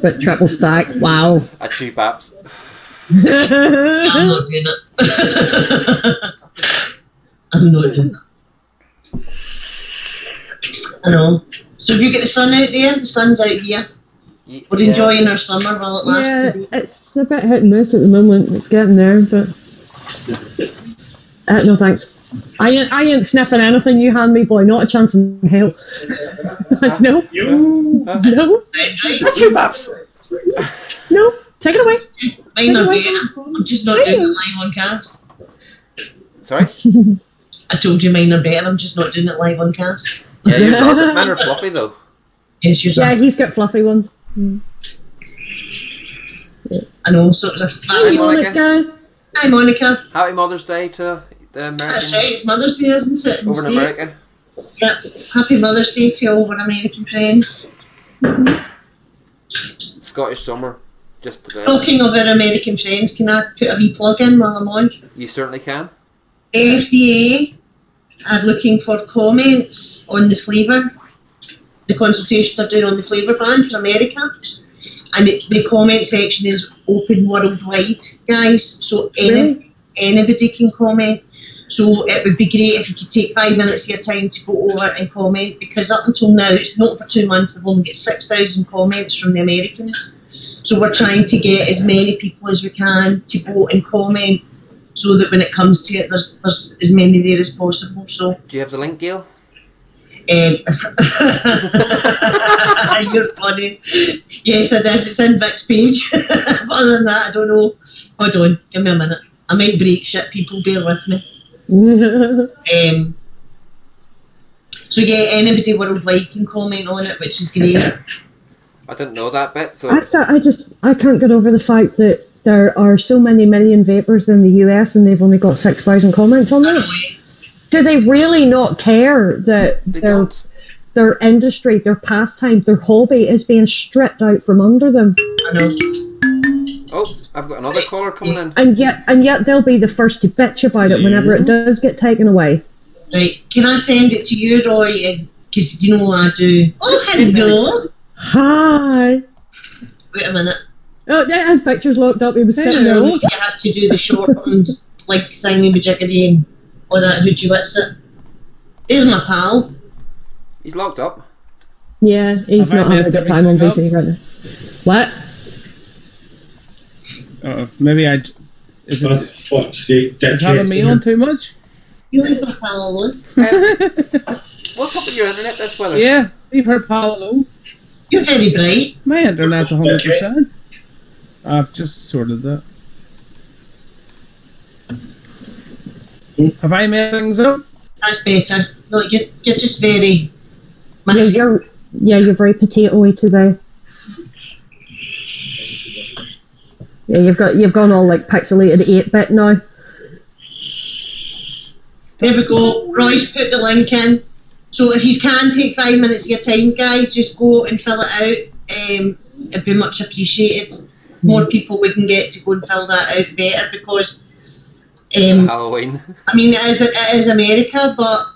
But triple stack, wow. I chew baps. I'm not doing it. I'm not doing it. I know. So have you got the sun out there? The sun's out here. We're enjoying our summer while it lasted. Yeah, it's a bit hit and miss at the moment. It's getting there, but no thanks. I ain't sniffing anything you hand me, boy. Not a chance in hell. No. No. I chew baps. No. Take it away. Mine are better. I'm just not doing it live on cast. Sorry? I told you mine are better. I'm just not doing it live on cast. Yeah, yours are. Mine are fluffy though. Yes, yours are. Yeah, he's got fluffy ones. I know, so it was a Hi, fabulous. Monica. Hi, Monica. Happy Mother's Day to the American. That's right, it's Mother's Day, isn't it? Over in America. Yeah, happy Mother's Day to all our American friends. Scottish summer, just today. Talking of our American friends, can I put a wee plug in while I'm on? You certainly can. FDA are looking for comments on the flavour, the consultation they're doing on the flavour ban for America. And the comment section is open worldwide, guys. So anybody can comment. So it would be great if you could take 5 minutes of your time to go over and comment, because up until now, it's not for 2 months, they've only got 6,000 comments from the Americans. So we're trying to get as many people as we can to go and comment, so that when it comes to it, there's as many there as possible. So do you have the link, Gail? you're funny. Yes, I did. It's in Vic's page. But other than that, I don't know. Hold on, give me a minute. I might break shit, people, bear with me. So yeah, anybody worldwide can comment on it, which is great. I didn't know that bit. So I can't get over the fact that there are so many million vapors in the US and they've only got 6,000 comments on it. Do they really not care that their industry, their pastime, their hobby is being stripped out from under them? I know. Oh, I've got another caller coming in. And yet they'll be the first to bitch about it whenever it does get taken away. Right, can I send it to you, Roy? Because you know I do. Oh, hello. Hi. Wait a minute. Oh, yeah, his picture's locked up. He was sitting there. You have to do the short and like thingy majiggity and all that. Who'd you what's it? There's my pal. He's locked up. Yeah, he's not having a good time on VC right now. What? Maybe I. Is having me on too much? You leave my pal alone. What's up with your internet this weather? Yeah, leave her pal alone. You're very bright. My internet's 100%. I've just sorted that. Have I made things up? That's better. No, you're just very. You're very potato-y today. Yeah, you've gone all like pixelated 8-bit now. There we go. Roy's put the link in. So if you can take 5 minutes of your time, guys, just go and fill it out. It'd be much appreciated. More people we can get to go and fill that out, the better, because Halloween. I mean, it is America, but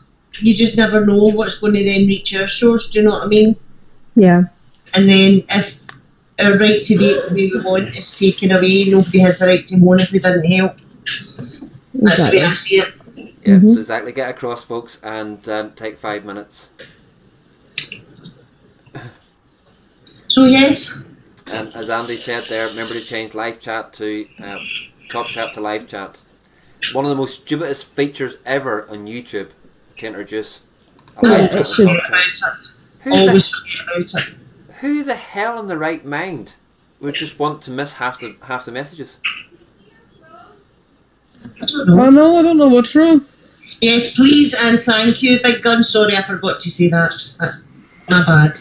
you just never know what's going to then reach our shores. Do you know what I mean? Yeah. And then if our right to vape the way we want is taken away, nobody has the right to moan if they didn't help. That's the way I see it. Yeah, so exactly. Get across, folks, and take 5 minutes. So yes. And as Andy said there, remember to change live chat to top chat to live chat. One of the most stupidest features ever on YouTube to introduce a live chat to top chat. Always forget about it. Who the hell in the right mind would just want to miss half the messages? I don't know. Oh no, I don't know what's wrong. Yes, please and thank you, Big Gun. Sorry, I forgot to say that. That's my bad.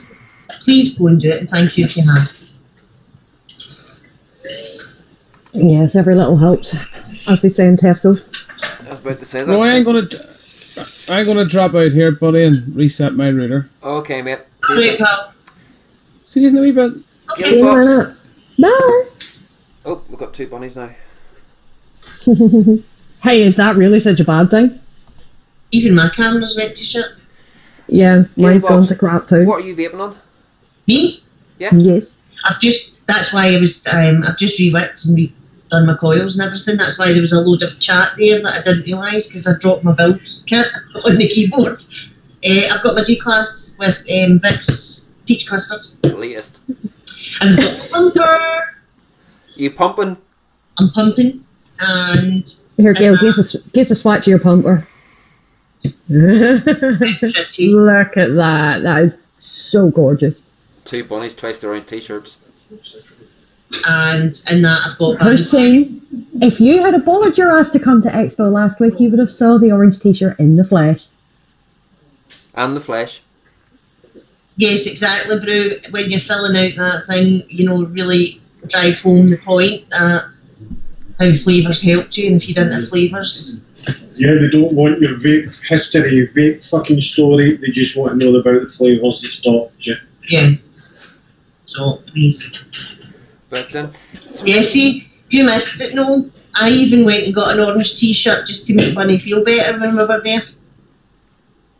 Please go and do it, and thank you if you have. Yes, every little helps, as they say in Tesco. I was about to say that. No, I'm gonna drop out here, buddy, and reset my router. Okay, mate. Great, pal. See you in a wee bit. Okay. See you in a minute. Bye. Oh, we've got 2 bunnies now. Hey, is that really such a bad thing? Even my camera's went to shit. Yeah, mine's Gearbox, gone to crap too. What are you vaping on? Me? Yeah. Yes. That's why I was, I've just reworked and done my coils and everything. That's why there was a load of chat there that I didn't realise, because I dropped my build kit on the keyboard. I've got my G-Class with Vic's peach custard. Latest. And I've got a pumper. You pumping? I'm pumping. And Here, Gail, give us a swatch of your pumper. pretty. Look at that. That is so gorgeous. 2 bunnies, twice the orange t-shirts. And in that I've got Person, if you had bothered your ass to come to Expo last week, you would have saw the orange t-shirt in the flesh. And the flesh. Yes, exactly, Brew. When you're filling out that thing, you know, really drive home the point that how flavours helped you, and if you didn't have flavours. Yeah, they don't want your vape history, vape fucking story. They just want to know about the flavours that stopped you. Yeah. So, please. But Yeah, see, you missed it, no. I even went and got an orange t-shirt just to make Bunny feel better when we were there.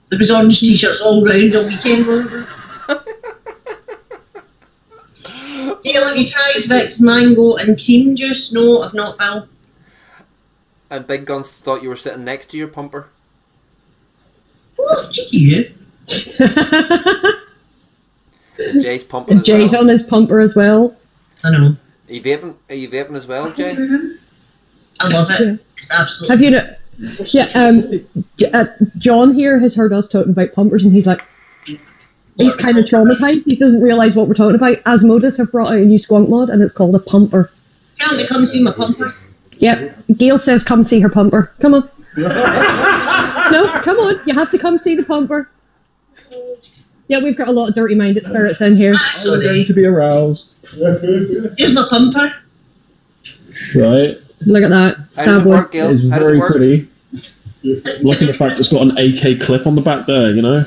There was orange t-shirts all round all weekend, wasn't there? Gail, have you tried Vic's mango and cream juice? No, I've not, Bill. And Big Guns thought you were sitting next to your pumper. Oh, cheeky you. Jay's pumping as Jay's well. on his pumper as well. I know. Are you vaping as well, Jay? I love it. Yeah. It's absolutely. Have you John here has heard us talking about pumpers, and he's like, he's kind of traumatized. He doesn't realise what we're talking about. Asmodeus have brought out a new squonk mod, and it's called a pumper. Tell me, come see my pumper. Yep. Gail says, come see her pumper. Come on. No, come on. You have to come see the pumper. Yeah, we've got a lot of dirty-minded spirits in here. That's I'm going to be aroused. Here's my pumper. Right. Look at that. How does it work, Gail? It's How does it very work? pretty. Look at the fact it's got an AK clip on the back there, you know?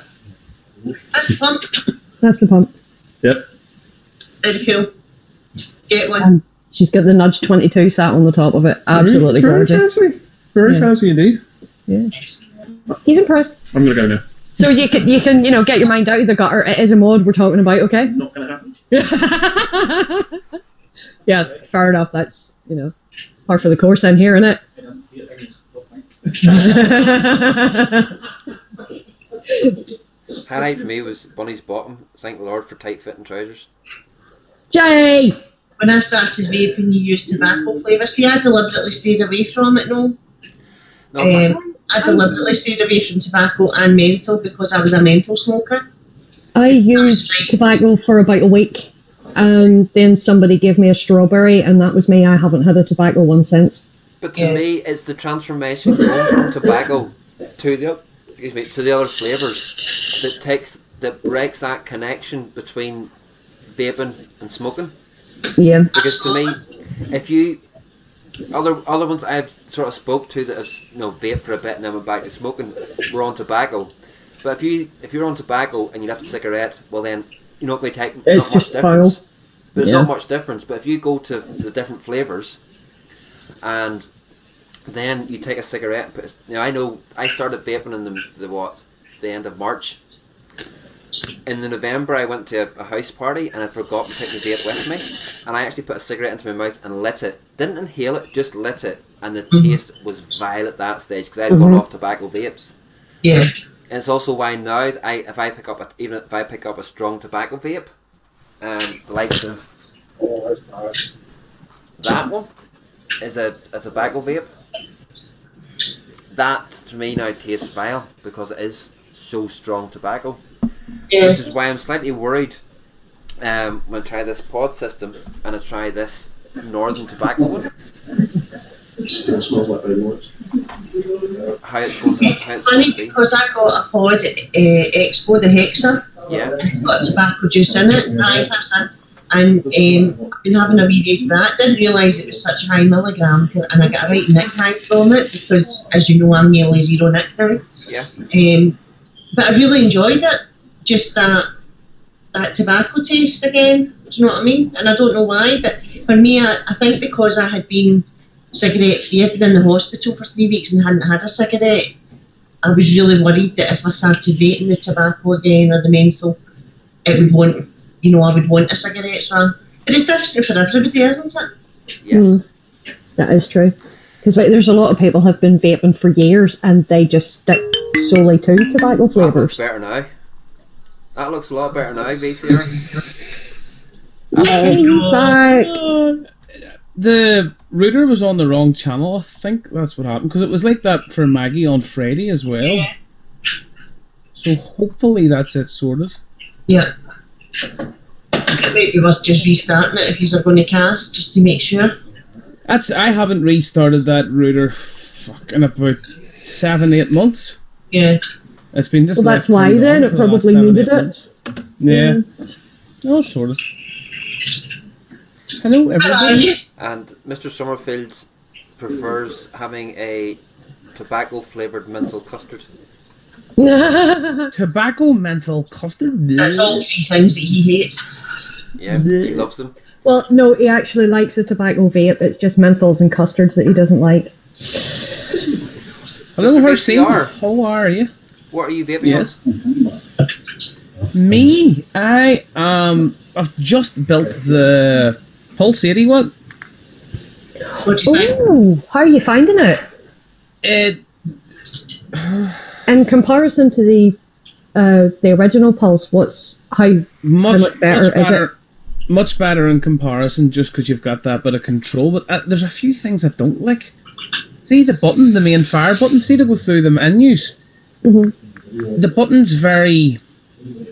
That's the pump. That's the pump. Yep. Very cool. Get one. And she's got the Nudge 22 sat on the top of it. Absolutely very gorgeous. Fancy. Very fancy indeed. Yeah. He's impressed. I'm going to go now. So you can get your mind out of the gutter. It is a mod we're talking about, okay? Not going to happen. Yeah, fair enough. That's, par for the course in here, isn't it? Highlight for me was Bunny's bottom. Thank the Lord for tight-fitting trousers. Jay! When I started vaping, you used tobacco flavour. See, I deliberately stayed away from it, no? No, I deliberately stayed away from tobacco and menthol because I was a menthol smoker. I used tobacco for about a week, and then somebody gave me a strawberry, and that was me. I haven't had a tobacco one since. but to me, it's the transformation going from tobacco to the other flavours that breaks that connection between vaping and smoking. Yeah. Because to me, if you other ones I've sort of spoke to that have vaped for a bit and then went back to smoking were on tobacco. But if you're on tobacco and you left a cigarette, well then you're not going to take It's not much just difference. foul. There's Yeah. not much difference. But if you go to the different flavours and then you take a cigarette, I know I started vaping in the end of March. In the November, I went to a house party and I forgot to take my vape with me, and I actually put a cigarette into my mouth and lit it. Didn't inhale it, just lit it, and the taste was vile at that stage because I had gone off tobacco vapes. Yeah. And it's also why now if I pick up a strong tobacco vape, the likes of that one, is a tobacco vape. That to me now tastes vile because it is so strong tobacco, Yeah. which is why I'm slightly worried when I try this pod system and I try this Northern Tobacco one. It still smells like Billboards. How it's going to, It's how it's funny going to be. because I got a pod at Expo, the Hexa, Yeah. and it's got tobacco juice in it. Aye, that's it. And I've been having a wee vape of that. Didn't realise it was such a high milligram, and I got a right nick high from it because, as you know, I'm nearly zero nick now. Yeah. But I really enjoyed it. Just that tobacco taste again. Do you know what I mean? And I don't know why, but for me, I think because I had been cigarette free, I'd been in the hospital for 3 weeks and hadn't had a cigarette. I was really worried that if I started vaping the tobacco again or the menthol, it would want, I would want a cigarette. So, but it's different for everybody, isn't it? Yeah. That is true. Because there's a lot of people have been vaping for years and they just stick solely to tobacco That looks flavours. better now. That looks a lot better now, VCR. The router was on the wrong channel. I think that's what happened because it was like that for Maggie on Friday as well. Yeah. So hopefully that's it sorted. Yeah. It might be worth just restarting it if you're going to cast, just to make sure. I haven't restarted that router in about 7-8 months. Yeah. It's been just. Well, that's why then it probably needed it. Yeah. Oh, sort of. Hello, everybody. And Mr. Summerfield prefers having a tobacco flavoured menthol custard. Tobacco menthol custard. That's all 3 things that he hates. Yeah, he loves them. Well, no, he actually likes the tobacco vape. It's just menthols and custards that he doesn't like. Hello, Mr. Hershey. VCR. How are you? What are you vaping Yes. on? Me, I've just built the Pulse 80 one. What do you think? Oh, how are you finding it? It In comparison to the original Pulse, how much better is it? Much better in comparison, just because you've got that bit of control. But there's a few things I don't like. See the button, the main fire button. See to go through the menus. Mm-hmm. The button's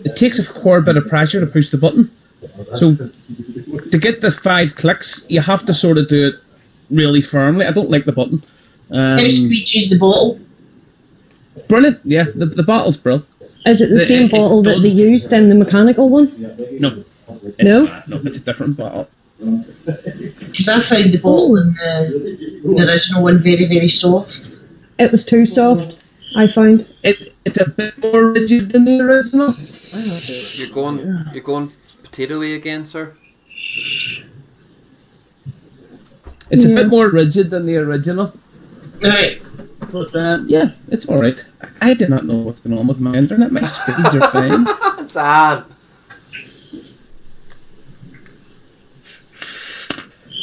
it takes a fair bit of pressure to push the button. So to get the 5 clicks, you have to sort of do it really firmly. I don't like the button. How squeegees the bottle? Brilliant, yeah. The bottle's brilliant. Is it the same bottle that they used in the mechanical one? No. No? No, it's a different bottle. Because I found the bottle in the original one very, very soft. It was too soft, I found. It's a bit more rigid than the original. You're going potato-y again, sir? It's a bit more rigid than the original. Right. But yeah, it's alright. I do not know what's going on with my internet. My speeds are fine. Sad.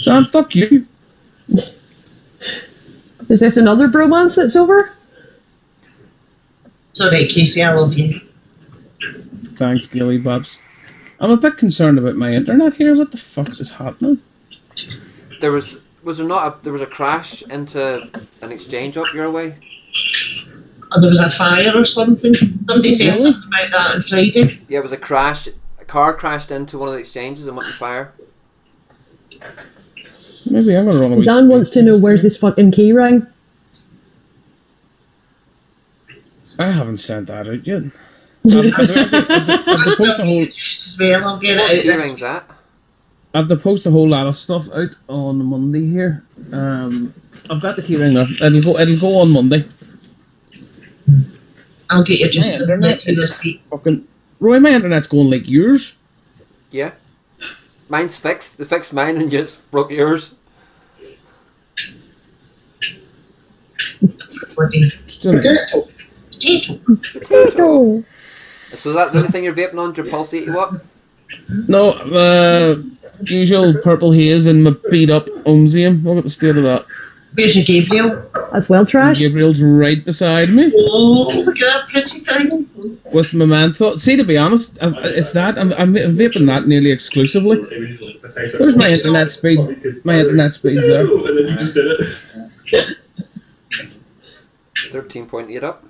Sam, fuck you. Is this another bromance that's over? It's alright, Casey, I love you. Thanks, Gilly Bobs. I'm a bit concerned about my internet here. What the fuck is happening? There was a crash into an exchange up your way? Or there was a fire or something. Somebody said something about that on Friday. Yeah, it was a crash. A car crashed into one of the exchanges and went on fire. Maybe I'm gonna run away. Dan wants to know where's this fucking key ring. I haven't sent that out yet. I've posted a whole. As well, I'll get What it key out. ring's that? I've to post a whole lot of stuff out on Monday here. I've got the key ring there. It'll go on Monday. I'll get you just My internet is this week. fucking. Roy, my internet's going like yours. Yeah. Mine's fixed. They fixed mine and just broke yours. Bloody Still Potato. potato. Potato! So is that the only thing you're vaping on? Your Pulse 80 what? No, usual purple haze and my beat up Omzium. Look at the state of that. Where's your Gabriel? That's well trash. Gabriel's right beside me Oh, look at that pretty thing. with my man thought. See, to be honest, it's that I'm vaping that nearly exclusively. Where's my internet speeds? My internet speeds there. 13.8 up.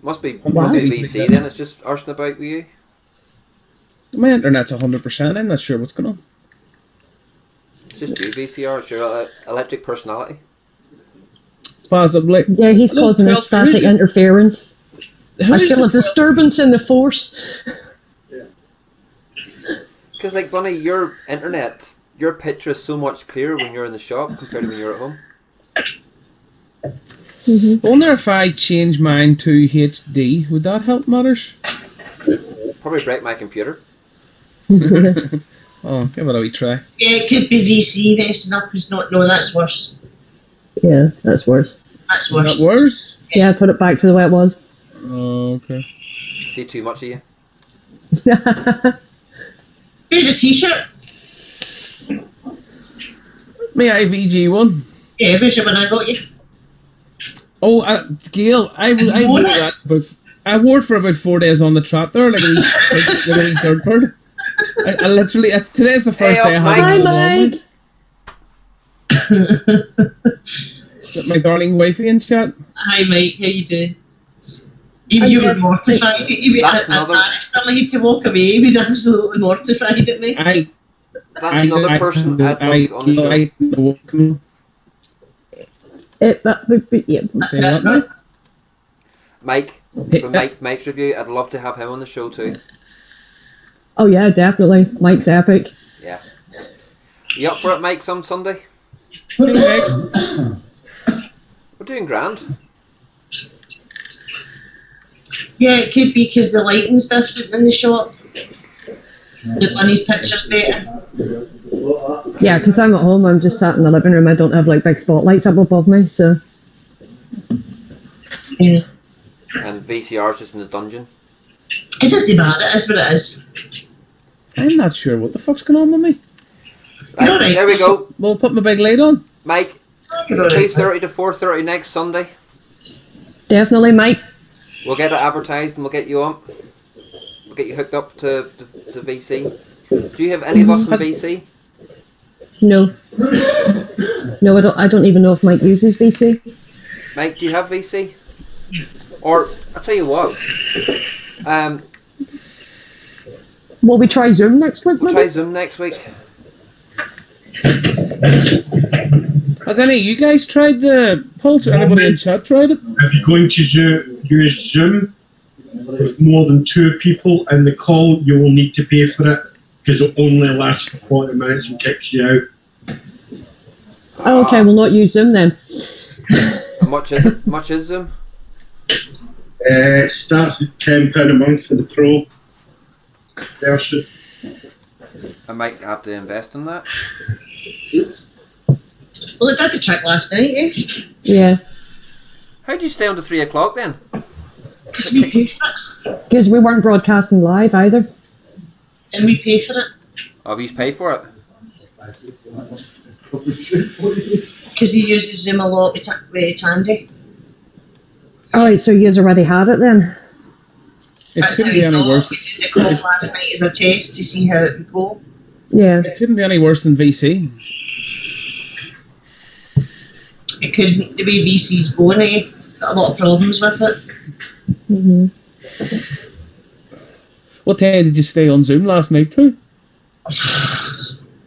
Must be Wow. VC then. It's just arcing about with you. My internet's 100%. I'm not sure what's going on. It's just you VCR. It's your electric personality. Possibly. Yeah, he's Look, causing a who's static the- interference. I Who's feel the- a disturbance in the force. Because like Bunny, your internet, your picture is so much clearer when you're in the shop compared to when you're at home. I wonder if I change mine to HD, would that help matters? Probably break my computer. Oh, give it a wee try. Yeah, it could be VC messing up. Who's not? No, that's worse. Yeah, that's worse. That's Is worse. that worse? Yeah, put it back to the way it was. Oh, okay. See too much of you. Here's your T-shirt. My IVG one. Yeah, where's your one I got you? Oh, Gail, I wore that, but I wore it for about 4 days on the trot there, like a wee, like a wee third bird. I literally, today's the first day I Mike. had Hi, it on me. Mike. With my darling wifey in chat. Hi, Mike. How you doing? You were mortified. You That's I another- asked him. I had to walk away. He was absolutely mortified at me. That's another person I'd love to get on the show. That would be, yeah. Say that now. Mike, from Mike's review, I'd love to have him on the show too. Oh yeah, definitely. Mike's epic. Yeah. You up for it, Mike, some Sunday? Hey, We're doing grand. Yeah, it could be because the lighting's different in the shop. The Bunny's picture's better. Yeah, because I'm at home. I'm just sat in the living room. I don't have like big spotlights up above me, so. Yeah. And VCR's just in his dungeon. It doesn't matter. It is what it is. I'm not sure what the fuck's going on with me. Right, All right. there we go. Well, put my big light on. Mike, You're all right. 2:30 to 4:30 next Sunday. Definitely, Mike. We'll get it advertised and we'll get you on. We'll get you hooked up to VC. Do you have any of us in VC? No. No, I don't even know if Mike uses VC. Mike, do you have VC? Or, I'll tell you what. Will we try Zoom next week, We'll maybe? try Zoom next week. Has any of you guys tried the Pulse, or anybody in chat tried it? If you're going to use Zoom with more than 2 people in the call, you will need to pay for it because it only lasts for 40 minutes and kicks you out. Oh, okay, we'll not use Zoom then. How much is it? Much is Zoom? It starts at £10 a month for the Pro version. I might have to invest in that. Well, it did the trick last night, eh? Yeah, How'd you stay on to 3 o'clock then? Because we pay for it. because we weren't broadcasting live either. And we pay for it. Oh, you pay for it? Because he uses Zoom a lot with Tandy. Alright, so you already had it then? It That's how couldn't he be any thought. worse. We did the call last night as a test to see how it would go. Yeah. It couldn't be any worse than VC. It couldn't. The way VC's going, eh? Got a lot of problems with it. hmm What time did you stay on Zoom last night too?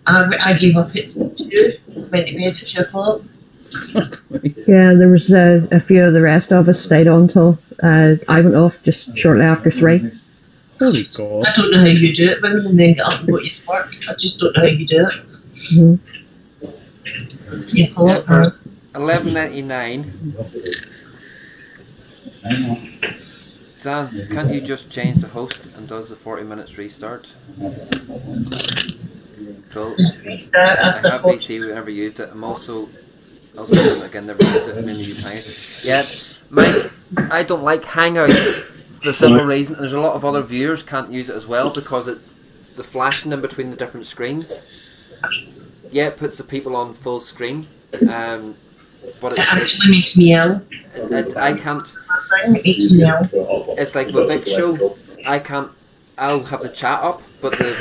I gave up at 2. Went to bed at 2 o'clock. Yeah, there was a few of the rest of us stayed on till I went off just shortly after 3. Holy God. I don't know how you do it, women, and then get up and go to your work. I just don't know how you do it. Mm-hmm. 3 o'clock. For $11.99. Dan, can't you just change the host and does the 40 minutes restart? Cool. Restart I after have 40. VC, we never used it. I'm also again never used it. Mainly use Hangout. Yeah, Mike, I don't like Hangouts for the simple reason. There's a lot of other viewers can't use it as well because the flashing in between the different screens. Yeah, it puts the people on full screen, But It actually makes me ill. I can't. It makes me ill. It's like with Vic Show, I can't. I'll have the chat up, but the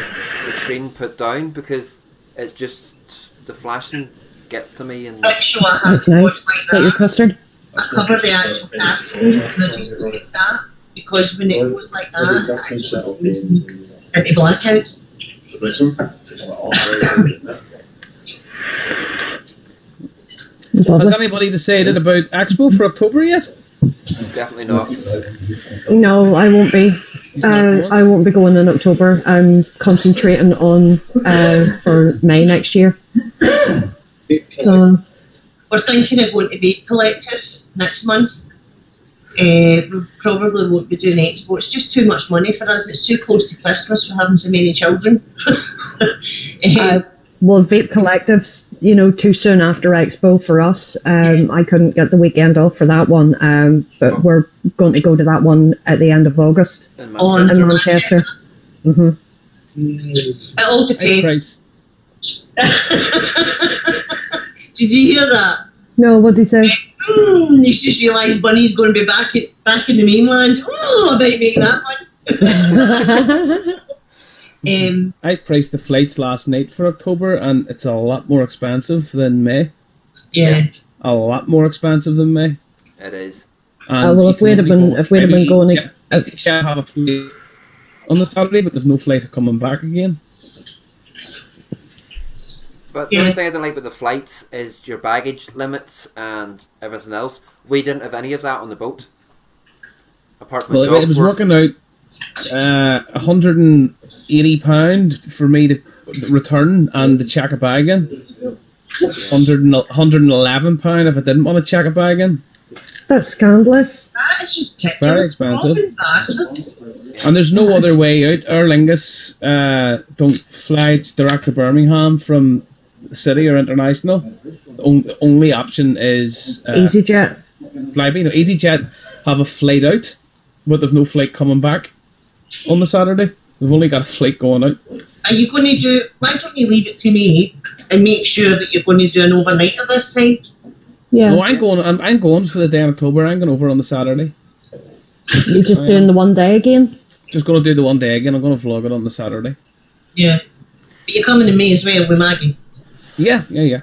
screen put down because it's just the flashing gets to me. And Vic Show, I have That's to nice. watch like Is that your that. custard? I cover the actual password and I just do that because when it goes like that, it actually sends me into blackouts. Has anybody decided about Expo for October yet? definitely not. No, I won't be. I won't be going in October. I'm concentrating on for May next year. So, We're thinking of going to Vape Collective next month. We probably won't be doing Expo. It's just too much money for us and it's too close to Christmas for having so many children. well, Vape Collectives, too soon after Expo for us. I couldn't get the weekend off for that one, but we're going to go to that one at the end of August In On in Manchester. Manchester. hmm It all depends. Did you hear that? No, what did he say? He's just realised Bunny's going to be back in the mainland. Oh, I might make that one. I priced the flights last night for October, and it's a lot more expensive than May. Yeah. A lot more expensive than May. It is. And well, you if we'd have can been going, I should have a flight on the Saturday, but there's no flight coming back again. But the only thing I don't like with the flights is your baggage limits and everything else. We didn't have any of that on the boat. Apart from Well, it was working out £180 for me to return and to check a bag in. £111 if I didn't want to check a bag in. that's scandalous. That is just Very expensive. bastards. And there's no other way out. Aer Lingus don't fly direct to Birmingham from the city or international. The only option is EasyJet. Flybe. No, EasyJet have a flight out, but they've no flight coming back on the Saturday. They've only got a flight going out. Are you going to do? Why don't you leave it to me and make sure that you're going to do an overnighter this time? Yeah, No, I'm going for the day in October. I'm going over on the Saturday. you're just doing the one day again. Just going to do the one day again. I'm going to vlog it on the Saturday. Yeah. But you're coming to me as well with Maggie. Yeah. Well,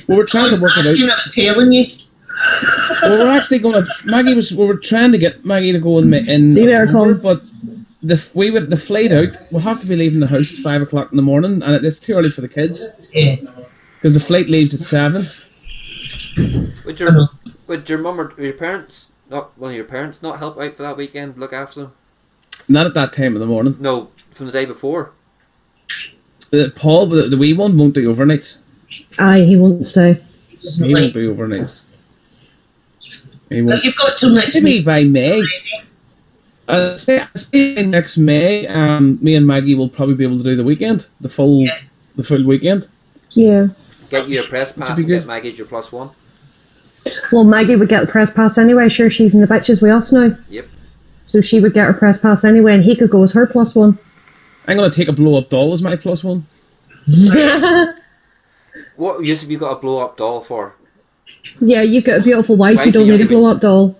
we're trying to work it out. I was telling you. Well, we're actually going to. We were trying to get Maggie to go in See you later, October, Colin. but the flight out. We'll have to be leaving the house at 5 o'clock in the morning, and it's too early for the kids Yeah. because the flight leaves at 7. Would your mum or your parents, not one of your parents, not help out for that weekend? Look after them? Not at that time in the morning. No, from the day before. Paul, the wee one, won't do overnights. Aye, he won't stay. Doesn't He like. won't do overnights. He But won't. you've got till next Maybe week by May. already. Say next May. Me and Maggie will probably be able to do the weekend, the full weekend. Yeah. Get you a press pass be and good. get Maggie's your +1. Well, Maggie would get the press pass anyway. Sure, she's in the bitches with us now. Yep. So she would get her press pass anyway, and he could go as her +1. I'm going to take a blow-up doll as my +1. What use have you got a blow-up doll for? Yeah, you got a beautiful wife. Wife, You don't you need a don't even- blow-up doll.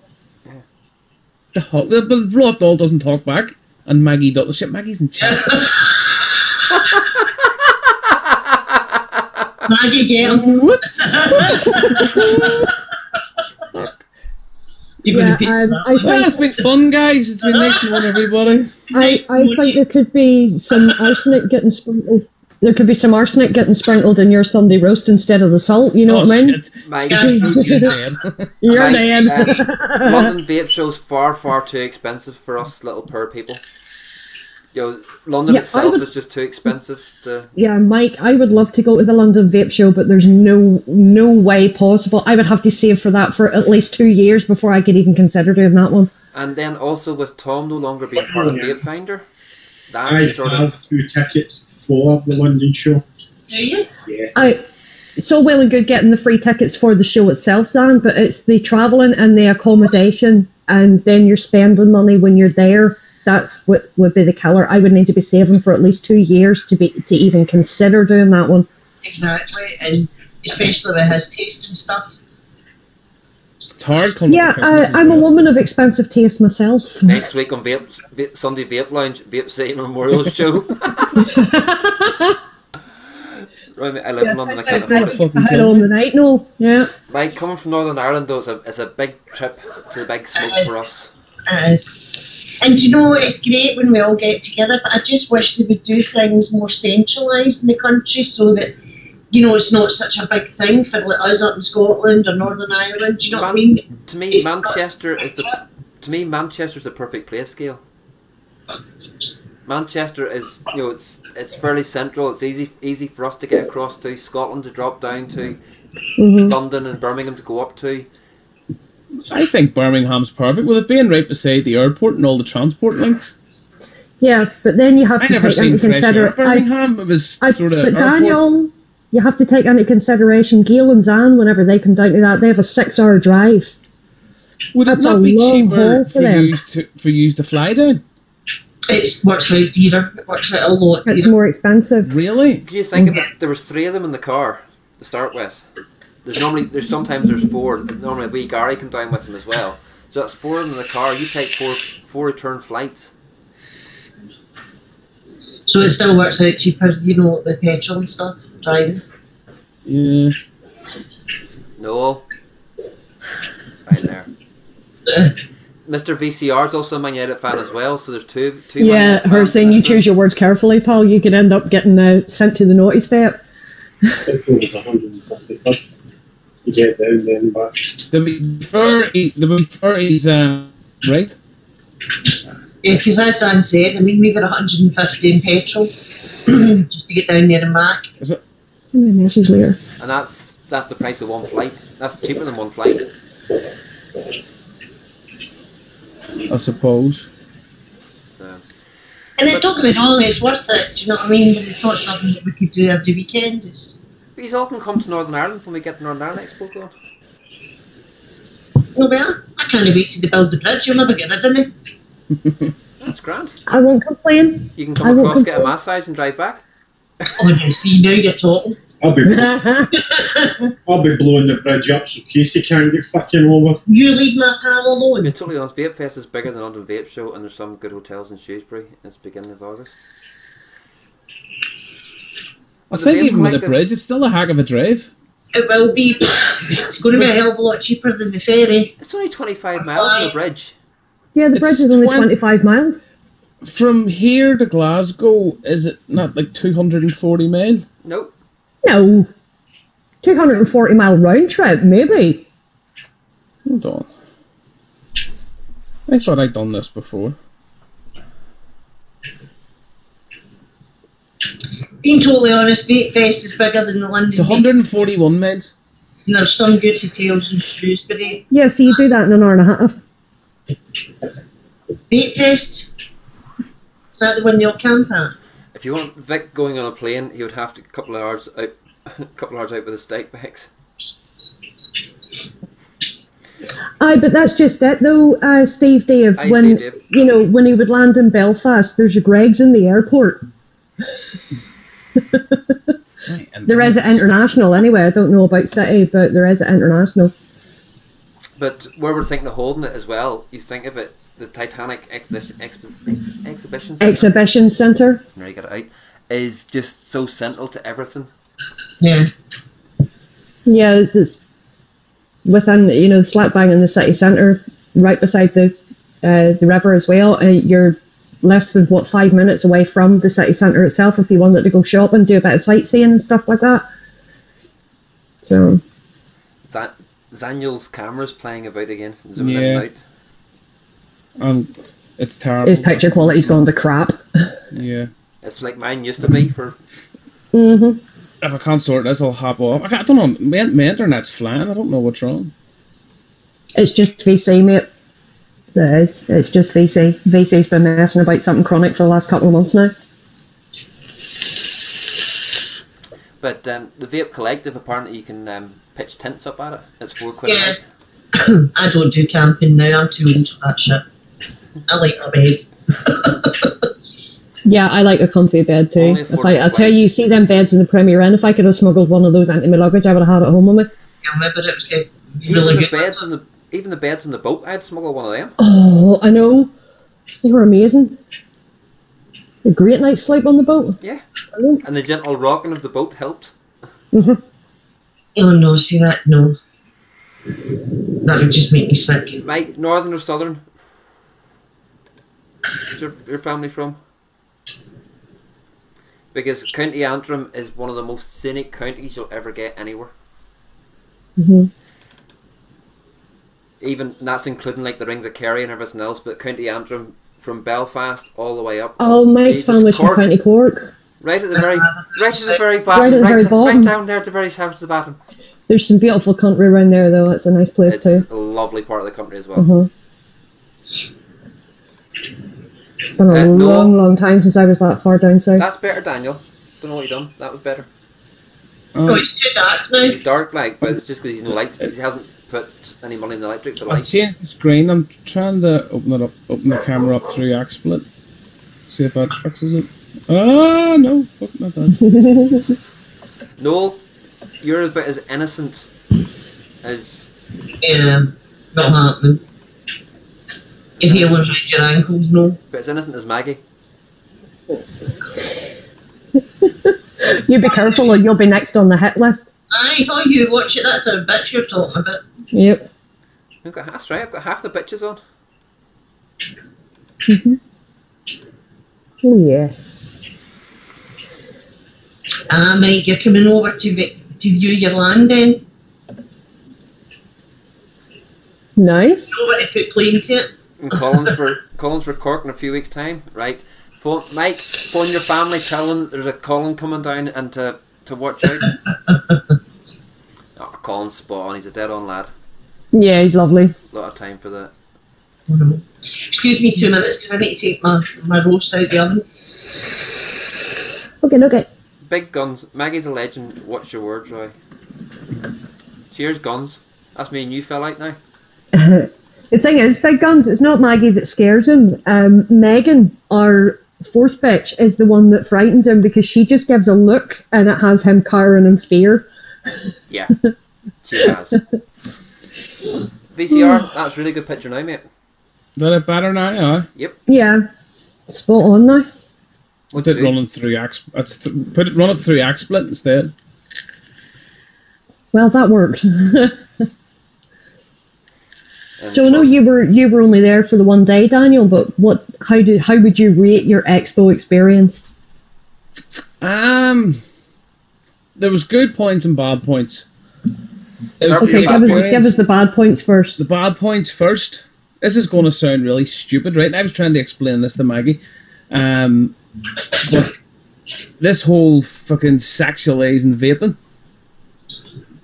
The blow-up doll doesn't talk back, and Maggie does. Shit, Maggie's in chat. Maggie, get him. You're going to pick that. I Well, it's think been fun, guys. It's been nice to meet everybody. I think there could be some arsenic getting sprinkled. There could be some arsenic getting sprinkled in your Sunday roast instead of the salt. You know Oh, what I mean? shit. Maggie, You're dead. You're Right, dead. London vape show's far too expensive for us little poor people. London Yeah, I itself would- is just too expensive to. Yeah, Mike, I would love to go to the London Vape Show, but there's no way possible. I would have to save for that for at least 2 years before I could even consider doing that one. And then also with Tom no longer being part of Vape Finder, that I sort have of 2 tickets for the London show. Do you? Yeah. It's all well and good getting the free tickets for the show itself, Dan, but it's the travelling and the accommodation, and then you're spending money when you're there. That's what would be the killer. I would need to be saving for at least 2 years to even consider doing that one. Exactly. And especially with his taste and stuff. It's hard coming Yeah, to Christmas as I'm a well. woman of expensive taste myself. Next week on Sunday Vape Lounge, Vape City Memorial Show. Right, mate, I live in London, I can't afford it. Fucking I had kill on me. the night, no. Yeah. Mate, coming from Northern Ireland though, it's a big trip to the big smoke It is. for us. It is. And you know, it's great when we all get together, but I just wish they would do things more centralised in the country so that, you know, it's not such a big thing for like, us up in Scotland or Northern Ireland. Do you know what I mean? To me, It's not Manchester is such Manchester's the perfect play scale. Manchester is, you know, it's fairly central. It's easy for us to get across to. Scotland to drop down to. Mhm. London and Birmingham to go up to. I think Birmingham's perfect, with it being right beside the airport and all the transport links. Yeah, but then you have I to never take seen into fresh air at consideration. Birmingham. It was But sort of airport. Daniel, you have to take into consideration Gail and Zan whenever they come down to that. They have a 6-hour drive. Would it that's not a be long cheaper haul for them. for you to fly down? It works out dearer. It works out a lot It's dearer. more expensive. Really? Do you think of it? There was 3 of them in the car to start with. Sometimes there's 4. Normally wee Gary come down with them as well. So that's 4 of them in the car. You take four return flights. So it still works out cheaper, you know, the petrol and stuff, driving. Yeah. No. Right there. Mr. VCR's also a Man United fan as well, so there's two Man Yeah, United her fans saying in you this room. choose your words carefully, pal. You could end up getting sent to the naughty step. I think it was 150 quid to get down there and back. The V30's right? Yeah, because as Dan said, I mean, we were 150 in petrol just to get down there and back. Is it? Send me a message later. And that's the price of one flight. That's cheaper than one flight. I suppose. So And then, don't get me wrong, it's worth it, do you know what I mean? But it's not something that we could do every weekend. It's, but you all can come to Northern Ireland when we get the Northern Ireland Expo going. no better. I can't wait till they build the bridge. You'll never get rid of me. That's grand. I won't complain. You can I come won't across, get a complain. massage and drive back. Oh, you see, now you're talking. I'll be blowing the bridge up so Casey can't get fucking over. You leave my pal To alone. be totally honest, Vape Fest is bigger than London Vape Show, and there's some good hotels in Shrewsbury. It's the beginning of August. I But the think Vape even with the Collective- bridge, it's still a heck of a drive. It will be. It's going to be a hell of a lot cheaper than the ferry. It's only 25 miles on the bridge. Yeah, the It's bridge is only 20 25 miles. From here to Glasgow, is it not like 240 mile? Nope. No. 240-mile round trip, maybe. Hold on. I thought I'd done this before. Being totally honest, Vape Fest is bigger than the London It's Vape, 141 miles. and there's some good hotels in Shrewsbury. Yeah, so you do that in an hour and a half. Vape Fest? Is that the one you'll camp at? If you want Vic going on a plane, he would have to a couple of hours out with his steak bags. Aye, but that's just it though, Steve Dave. Aye, When Steve Dave. you know, when he would land in Belfast, there's a Greg's in the airport. Right, and There is at International anyway. I don't know about City, but there is at International. But where we're thinking of holding it as well, you think of it, the Titanic Exhibition Centre, Exhibition Centre. there you get it out, is just so central to everything. Yeah. Yeah, it's within, you know, slap bang in the city centre, right beside the river as well. You're less than 5 minutes away from the city centre itself if you wanted to go shopping, do a bit of sightseeing and stuff like that. So Daniel's camera's playing about again, zooming in and out. It's terrible. his picture quality's gone to crap. Yeah. It's like mine used to be for. Mhm. If I can't sort this, I'll hop off. I don't know. My internet's flying. I don't know what's wrong. It's just VC, mate. It is. It's just VC. VC's been messing about something chronic for the last couple of months now. But the Vape Collective, apparently you can pitch tents up at it. It's £4 a Yeah. night. I don't do camping now. I'm too old for that shit. I like my bed. Yeah, I like a comfy bed too. Only If I tell affordable you, see them beds in the Premier Inn, if I could have smuggled one of those into my luggage, I would have had it home with me. I remember it was good. Really Even the good. beds in the even the beds in the boat, I'd smuggle one of them. Oh, I know. They were amazing. A great night's sleep on the boat. Yeah. I know. And the gentle rocking of the boat helped. Mhm. Oh no, see that? No. That would just make me sick. Mike, northern or southern? Where's your family from? Because County Antrim is one of the most scenic counties you'll ever get anywhere. Mhm. Even that's including like the Rings of Kerry and everything else. But County Antrim, from Belfast all the way up. Oh, Mike's Jesus, family's from Cork, County Cork. right at the very bottom, Right at the very right bottom. down there at the very south of the bottom. There's some beautiful country around there, though. It's a nice place It's too. a lovely part of the country as well. Mhm. It's been a No. long time since I was that far down south. That's better, Daniel. Don't know what you done. That was better. Oh, it's too dark now. He's dark, like, but it's just because he's no lights. He hasn't put any money in the electric for I've lights. changed the screen. I'm trying to open the camera up through XSplit. See if that fixes it. Ah, no, fuck, not that. No, you're about as innocent as Yeah, not happening. Your heelers round your ankles, no. Maggie. You be careful, or you'll be next on the hit list. Aye, how you watch it? That's a bitch you're talking about. Yep. That's right. I've got half the bitches on. Mhm. Oh yeah. Ah, Mike, you're coming over to view your land then? Nice. You know where to put claim to it? And Collins for Cork in a few weeks' time, right? Mike, phone your family, tell them that there's a Colin coming down and to watch out. Oh, Colin's spot on. He's a dead on lad. Yeah, he's lovely. A lot of time for that. Oh, no. Excuse me 2 minutes because I need to take my roast out the oven. Okay. Big guns. Maggie's a legend. Watch your words, Roy. Cheers, guns. That's me and you fell out now. The thing is, big guns, it's not Maggie that scares him. Megan, our fourth bitch, is the one that frightens him because she just gives a look and it has him cowering in fear. Yeah, she has. VCR, that's a really good picture now, mate. Is that it better now? Yeah. Yep. Yeah. Spot on now. Put it running through run it through XSplit instead. Well, that worked. And So I know you were only there for the one day, Daniel, but how would you rate your expo experience? There was good points and bad points. Okay, give us the bad points first. The bad points first. This is going to sound really stupid, right? And I was trying to explain this to Maggie. But this whole fucking sexualizing vaping,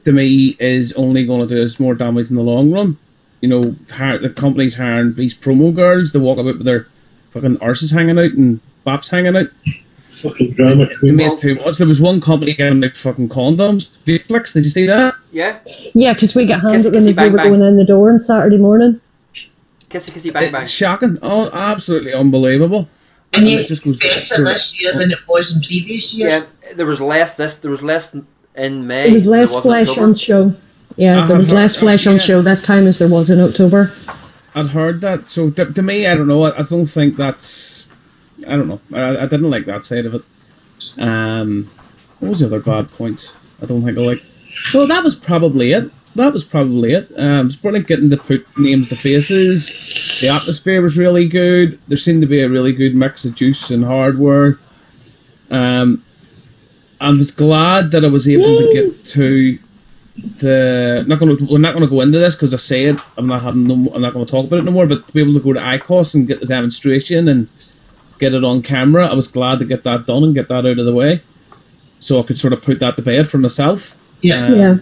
to me, is only going to do us more damage in the long run. You know, the company's hiring these promo girls to walk about with their fucking arses hanging out and baps hanging out. Fucking drama To queen. me, it's too much. There was one company giving like fucking condoms. Vapeflix, did you see that? Yeah. Yeah, because we got handed them Kissy, as we bang, were bang. going in the door on Saturday morning. Kissy bang bang. It's shocking. Oh, absolutely unbelievable. And it yet just it's goes better through- this year than it was in previous years. Yeah, there was less in May. There was than less there was in flesh October. on show. Yeah, there was less flesh on show this time as there was in October. I'd heard that. So to me, I don't know. I don't think that's. I don't know. I didn't like that side of it. What was the other bad points? I don't think I like. Well, that was probably it. It's brilliant getting to put names to faces. The atmosphere was really good. There seemed to be a really good mix of juice and hardware. I was glad that I was able to get to the. We're not going to go into this because I say it. I'm not going to talk about it no more. But to be able to go to ICOS and get the demonstration and get it on camera, I was glad to get that done and get that out of the way, so I could sort of put that to bed for myself. Yeah.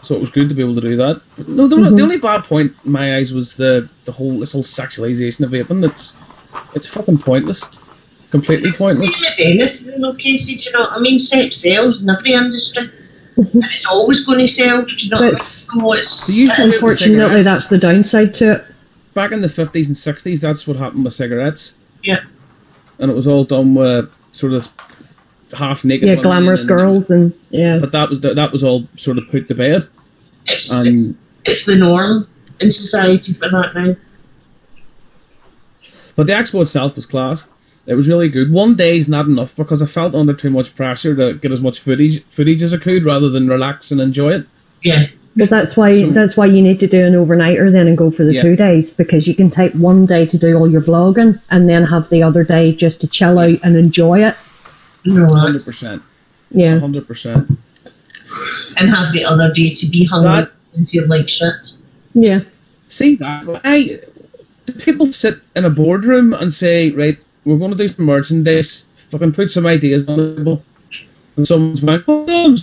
So it was good to be able to do that. But no, the only bad point in my eyes was this whole sexualization of vaping. It's fucking pointless. Completely pointless. Same as anything, though, Casey, do you know what I mean? Sex sells in every industry. And it's always going to sell, do you know what I mean? Unfortunately, that's the downside to it. Back in the 50s and 60s, that's what happened with cigarettes. Yeah. and it was all done with sort of half naked. Yeah, women glamorous girls and yeah. But that was all sort of put to bed. It's the norm in society for that now. But the expo itself was class. It was really good. One day's not enough because I felt under too much pressure to get as much footage as I could rather than relax and enjoy it. Yeah. Well, that's why you need to do an overnighter then and go for the 2 days, because you can take one day to do all your vlogging and then have the other day just to chill out and enjoy it. 100%. Yeah. 100%. And have the other day to be hungry and feel like shit. Yeah. See that? Do people sit in a boardroom and say, right, we're going to do some merchandise, fucking put some ideas on the table, and someone's like, oh,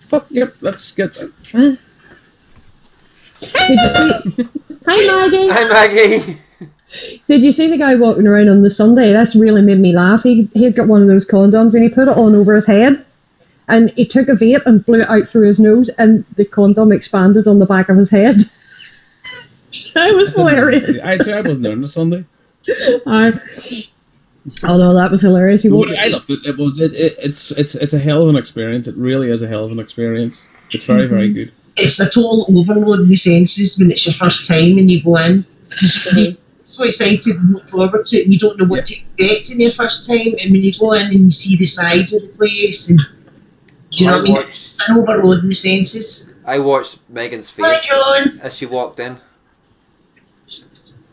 fuck, yep, let's get that. Huh? Did you see? Hi, Maggie. Hi, Maggie. Did you see the guy walking around on the Sunday? That's really made me laugh. He'd got one of those condoms and he put it on over his head, and he took a vape and blew it out through his nose, and the condom expanded on the back of his head. That was hilarious. I wasn't there on the Sunday. Oh no, that was hilarious. I loved it. It's a hell of an experience. It really is a hell of an experience. It's very, very good. It's a total overload in the senses when it's your first time and you go in. You're so excited and look forward to it, and you don't know what to expect in your first time, and when you go in and you see the size of the place, and do you know what I mean? It's an overload in the senses. I watched Megan's face Hi, John. as she walked in.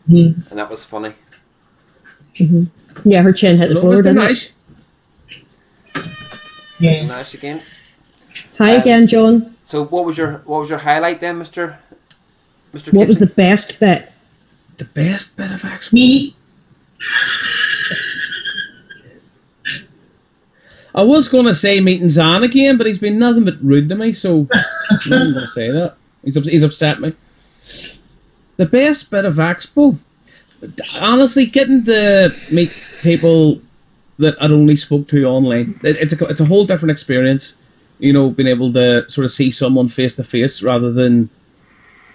And that was funny. Yeah, her chin hit the floor, didn't it? Yeah. Nice again. Hi again, John. So what was your highlight then, Mr. What was the best bit? The best bit of Expo? Me. I was going to say meeting Zan again, but he's been nothing but rude to me, so I'm not going to say that. He's upset me. The best bit of Expo, honestly, getting to meet people that I'd only spoke to online. It's a whole different experience, you know, being able to sort of see someone face to face rather than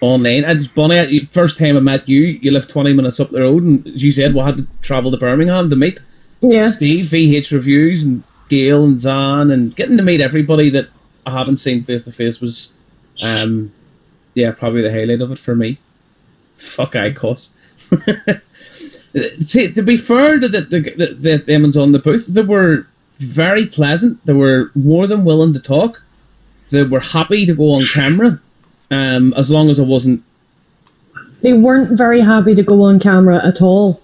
online. And Bonnie, first time I met you, you lived 20 minutes up the road, and as you said, we had to travel to Birmingham to meet Steve, VH Reviews, and Gail and Zan, and getting to meet everybody that I haven't seen face to face was, probably the highlight of it for me. Fuck, I cuss. See, to be fair to the Emmons on the booth, they were very pleasant. They were more than willing to talk. They were happy to go on camera, as long as I wasn't. They weren't very happy to go on camera at all,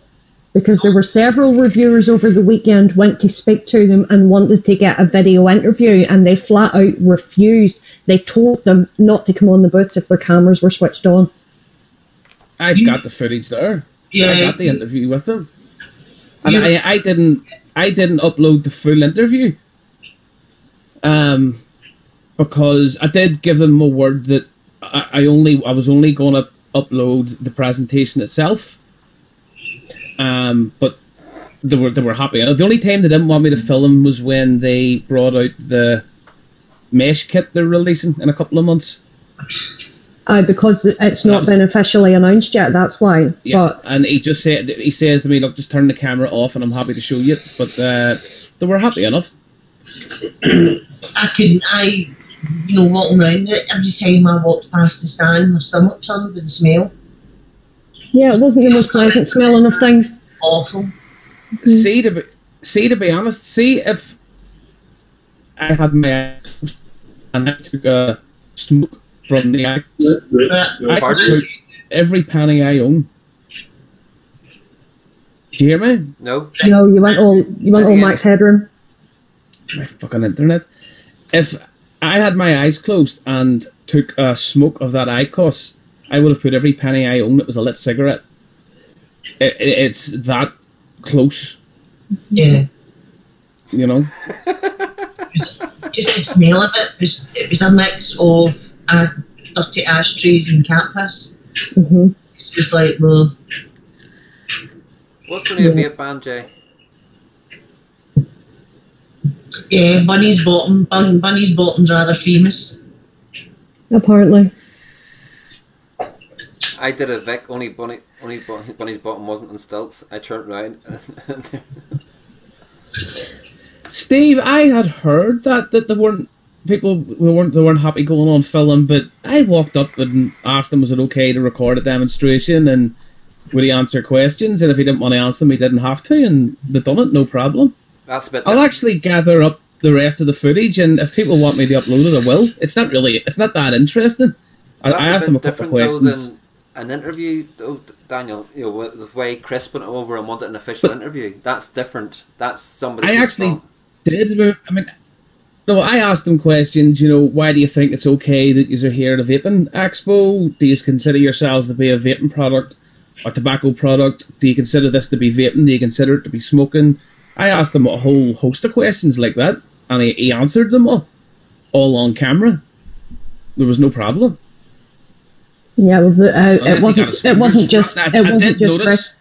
because there were several reviewers over the weekend went to speak to them and wanted to get a video interview, and they flat out refused. They told them not to come on the booths if their cameras were switched on. I've got the footage there. Yeah. I got the interview with them, and I didn't upload the full interview, because I did give them a word that I was only going to upload the presentation itself. But they were happy. The only time they didn't want me to film was when they brought out the mesh kit they're releasing in a couple of months. Because it's not been officially announced yet, that's why. Yeah, but and he says to me, look, just turn the camera off and I'm happy to show you it. But they were happy enough. Walking around it, every time I walked past the stand, my stomach turned with the smell. Yeah, it wasn't the most pleasant smelling of things. Awful. See, to be honest, if I had my eyes and I took a smoke from the eye, I could put every penny I own. Do you hear me? No. No, you went all max headroom. My fucking internet. If I had my eyes closed and took a smoke of that IQOS, I would have put every penny I owned. It was a lit cigarette. It's that close. Yeah. You know. Just the smell of it was a mix of dirty ashtrays and cat piss. Mm-hmm. It's just like, well. What's the new vape ban, Jay? Yeah, Bunny's bottom's rather famous. Apparently. I did a Vic, only Bunny's bottom wasn't on stilts. I turned around and Steve, I had heard that they weren't happy going on film, but I walked up and asked him was it okay to record a demonstration and would he answer questions, and if he didn't want to answer them he didn't have to, and they done it, no problem. That's a bit I'll actually gather up the rest of the footage, and if people want me to upload it I will. It's not that interesting. I asked them a couple of questions. Than an interview, though, Daniel, the way Chris went over and wanted an official interview, that's different. That's somebody. I actually did. I asked them questions. Why do you think it's okay that you're here at a vaping expo? Do you consider yourselves to be a vaping product, a tobacco product? Do you consider this to be vaping? Do you consider it to be smoking? I asked him a whole host of questions like that, and he answered them all on camera. There was no problem. Yeah, well, it wasn't just Chris.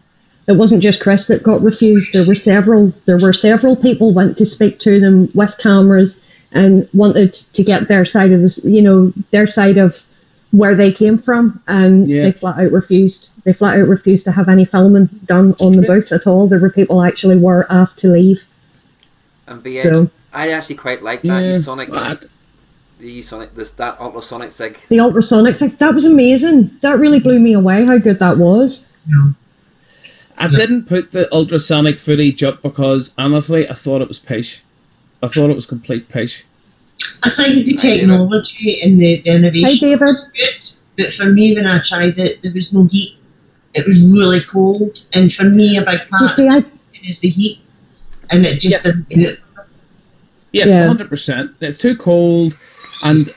It wasn't just Chris that got refused. There were several people went to speak to them with cameras and wanted to get their side of this, their side of where they came from, and they flat out refused. They flat out refused to have any filming done on the booth at all. There were people actually were asked to leave. And I actually quite like that that ultrasonic sig. The ultrasonic sig, that was amazing. That really blew me away how good that was. Yeah. I didn't put the ultrasonic footage up because honestly I thought it was pish. I thought it was complete pish. I think the technology and the innovation was good, but for me when I tried it there was no heat. It was really cold, and for me a big part is the heat, and it just didn't do it. Yeah, 100%. It's too cold, and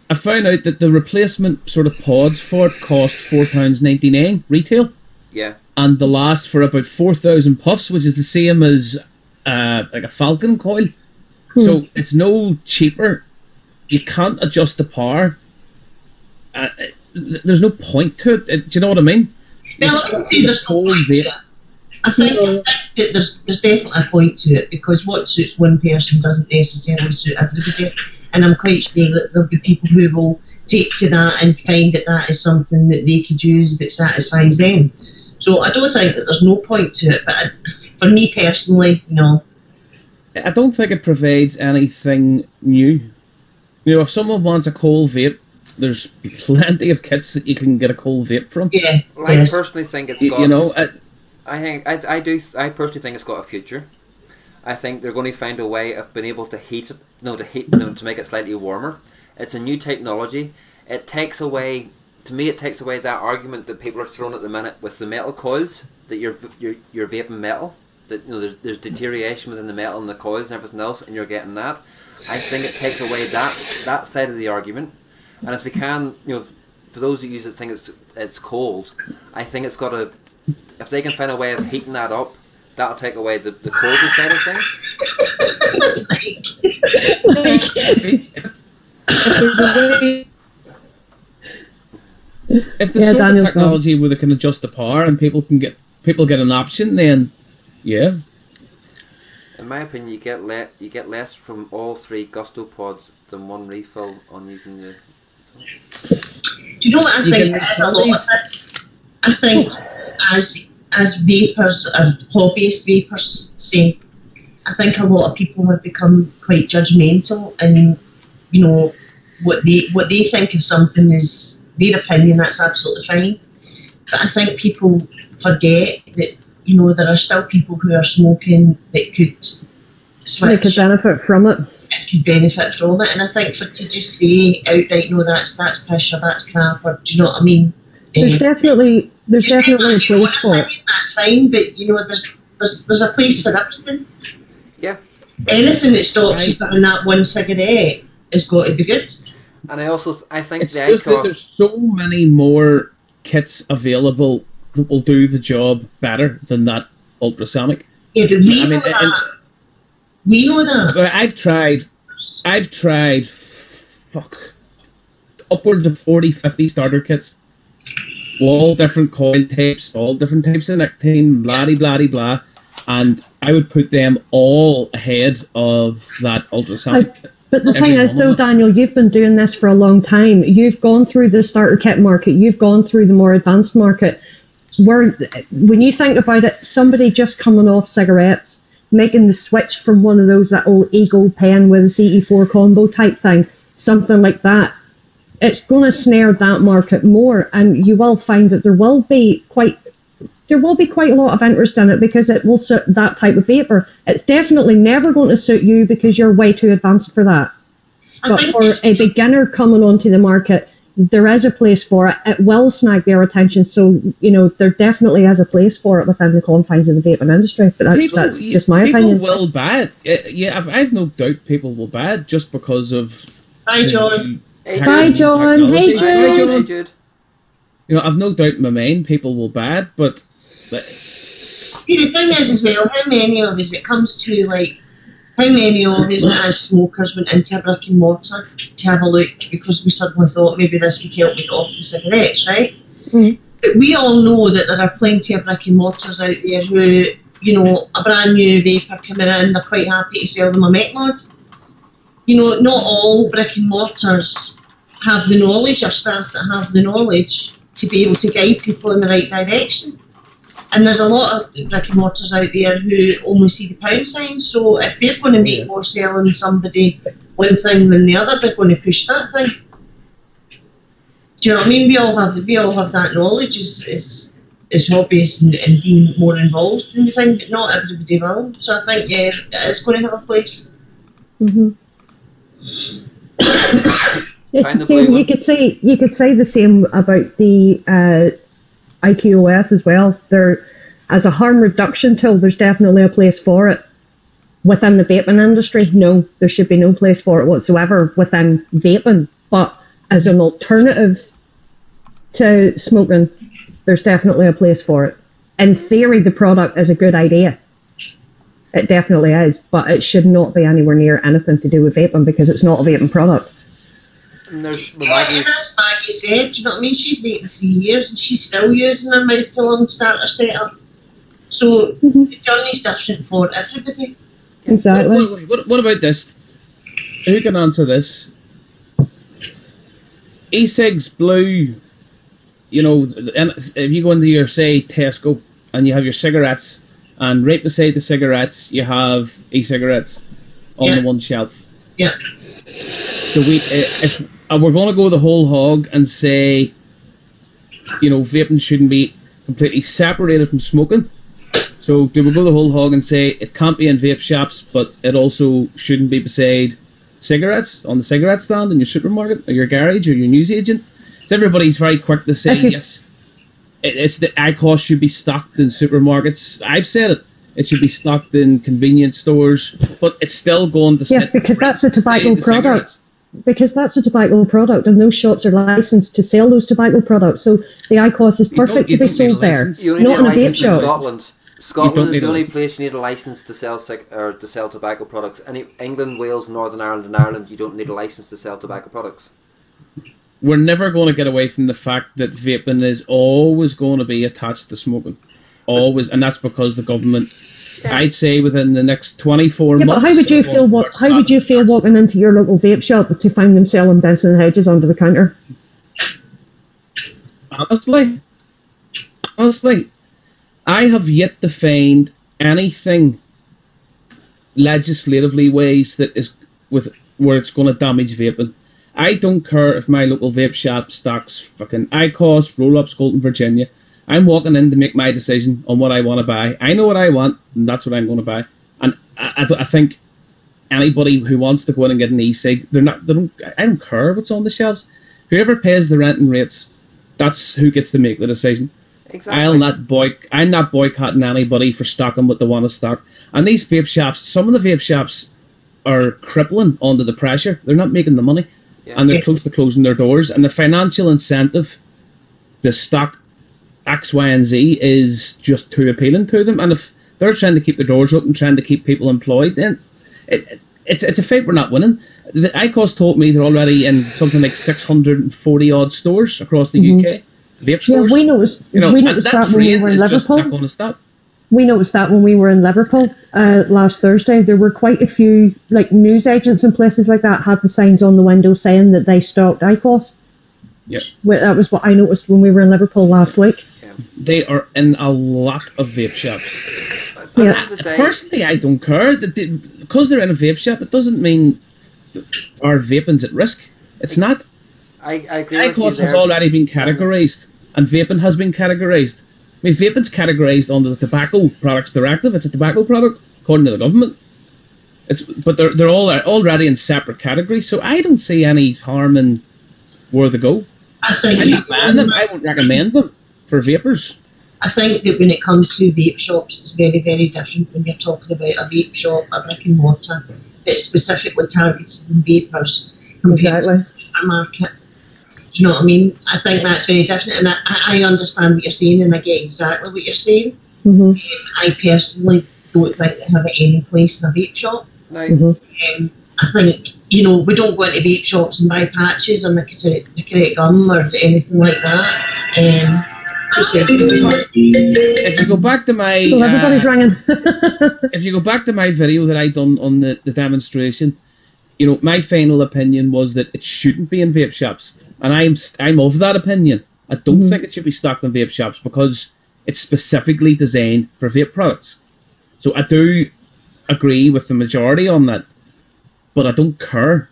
I found out that the replacement sort of pods for it cost £4.99 retail. Yeah. And they last for about 4,000 puffs, which is the same as like a Falcon coil. So it's no cheaper. You can't adjust the power. There's no point to it. Do you know what I mean? Well, I would say there's no point to it. I think that there's definitely a point to it, because what suits one person doesn't necessarily suit everybody, and I'm quite sure that there'll be people who will take to that and find that is something that they could use that satisfies them. So I don't think that there's no point to it, but for me personally, no. I don't think it provides anything new. If someone wants a cold vape, there's plenty of kits that you can get a cold vape from. Yeah. I personally think it's got. I personally think it's got a future. I think they're going to find a way of being able to to make it slightly warmer. It's a new technology. It takes away that argument that people are throwing at the minute with the metal coils, that you're vaping metal, that there's deterioration within the metal and the coils and everything else, and you're getting that. I think it takes away that side of the argument, and if they can, for those who use it think it's cold, I think it's got a. If they can find a way of heating that up, that'll take away the colder side of things. If the sort of technology where they can adjust the power and people get an option, then yeah. In my opinion, you get less from all 3 Gusto pods than one refill on using the. Do you know what I think? There's a lot of this. I think as vapors or hobbyist vapors say, I think a lot of people have become quite judgmental, and what they think of something is their opinion. That's absolutely fine, but I think people forget that there are still people who are smoking that could switch. They could benefit from it. And I think to just say outright, no, that's pish or that's crap, or do you know what I mean? There's definitely a place for it. That's fine, but there's a place for everything. Yeah. Anything that stops you having that one cigarette has got to be good. And I think it's just that there's so many more kits available that will do the job better than that ultrasonic. Yeah, but we know that. We know that. I've tried upwards of 40, 50 starter kits. All different coil types, all different types of nicotine, blah, and I would put them all ahead of that ultrasonic kit. But the thing is, though, Daniel, you've been doing this for a long time. You've gone through the starter kit market. You've gone through the more advanced market. When you think about it, somebody just coming off cigarettes, making the switch from one of those little Eagle pen with a CE4 combo type thing, something like that, it's going to snare that market more, and you will find that there will be quite a lot of interest in it because it will suit that type of vapor. It's definitely never going to suit you because you're way too advanced for that. But for a beginner coming onto the market, there is a place for it. It will snag their attention, so there definitely is a place for it within the confines of the vaping industry. But that's just my opinion. People will buy it. Yeah, I've no doubt people will buy it just because of. Hi, John. Hi, John. Hey, Jude. Hey, Jude. I've no doubt in my mind people will buy it, but. See, the thing is as well, how many of us, it comes to like, how many of us as smokers went into a brick and mortar to have a look because we suddenly thought maybe this could help me get off the cigarettes, right? Mm-hmm. But we all know that there are plenty of brick and mortars out there who, a brand new vapor coming in, they're quite happy to sell them a mech mod. Not all brick and mortars have the knowledge, or staff that have the knowledge to be able to guide people in the right direction. And there's a lot of brick and mortars out there who only see the pound sign, so if they're going to make more selling somebody one thing than the other, they're going to push that thing. Do you know what I mean? We all have that knowledge as hobbyists and being more involved in the thing, but not everybody will. So I think, yeah, it's going to have a place. Mm-hmm. It's the same. You could say the same about the IQOS as well. There, as a harm reduction tool, there's definitely a place for it. Within the vaping industry, no, there should be no place for it whatsoever within vaping. But as an alternative to smoking, there's definitely a place for it. In theory, the product is a good idea. It definitely is, but it should not be anywhere near anything to do with vaping because it's not a vaping product. And there's As Maggie said, do you know what I mean? She's vaping 3 years and she's still using her mouth to lung starter setup. So the journey's different for everybody. Exactly. What about this? Who can answer this? E-cigs blue, and if you go into your, say, Tesco and you have your cigarettes, and right beside the cigarettes you have e-cigarettes on the one shelf. Yeah. So if we're going to go the whole hog and say, vaping shouldn't be completely separated from smoking. So do we go the whole hog and say it can't be in vape shops, but it also shouldn't be beside cigarettes on the cigarette stand in your supermarket or your garage or your newsagent? So everybody's very quick to say yes. It's the IQOS should be stocked in supermarkets. I've said it. It should be stocked in convenience stores, but it's still going to. Yes, because that's a tobacco product. Because that's a tobacco product, and those shops are licensed to sell those tobacco products. So the IQOS is perfect to be sold there, not in a vape shop. Scotland is the only place you need a license to sell to sell tobacco products. England, Wales, Northern Ireland, and Ireland, you don't need a license to sell tobacco products. We're never going to get away from the fact that vaping is always going to be attached to smoking, always, and that's because the government. I'd say within the next 24 months. But how would you feel? How would you feel walking into your local vape shop to find them selling Benson and Hedges under the counter? Honestly, I have yet to find anything legislatively ways that is where it's going to damage vaping. I don't care if my local vape shop stocks fucking IQOS, roll-ups, Golden Virginia. I'm walking in to make my decision on what I want to buy. I know what I want, and that's what I'm going to buy. And I think anybody who wants to go in and get an e-cig, I don't care what's on the shelves. Whoever pays the rent and rates, that's who gets to make the decision. Exactly. I'm not boycotting anybody for stocking what they want to stock. And these vape shops, some of the vape shops are crippling under the pressure. They're not making the money, and they're close to closing their doors. And the financial incentive to stock X, Y, and Z is just too appealing to them. And if they're trying to keep the doors open, trying to keep people employed, then it's a fight we're not winning. The IQOS told me they're already in something like 640 odd stores across the UK. Vape stores. Yeah, we noticed that when we were in Liverpool. Not going to stop. We noticed that when we were in Liverpool last Thursday. There were quite a few news agents and places like that had the signs on the window saying that they stocked IQOS. Yep. That was what I noticed when we were in Liverpool last week. They are in a lot of vape shops. At the end of the day, Personally, I don't care. Because they're in a vape shop, it doesn't mean our vaping's at risk. It's not. I agree with you IQOS has there. already been categorised, and vaping has been categorised. I mean, vaping's categorised under the Tobacco Products Directive. It's a tobacco product, according to the government. But they're all already in separate categories, so I don't see any harm in where they go. I think I don't ban them. I won't recommend them for vapors. I think that when it comes to vape shops, it's very, very different when you're talking about a vape shop, a brick and mortar. It's specifically targeted on vapors. Exactly. A market. Do you know what I mean? I think that's very different, and I understand what you're saying, and I get exactly what you're saying. Mm-hmm. I personally don't think they have any place in a vape shop. Now, I think, we don't go into vape shops and buy patches or Nicorette gum or anything like that. If you go back to my everybody's ringing. if you go back to my video that I done on the demonstration, my final opinion was that it shouldn't be in vape shops, and I'm of that opinion. I don't think it should be stocked in vape shops because it's specifically designed for vape products. So I do agree with the majority on that, but I don't care.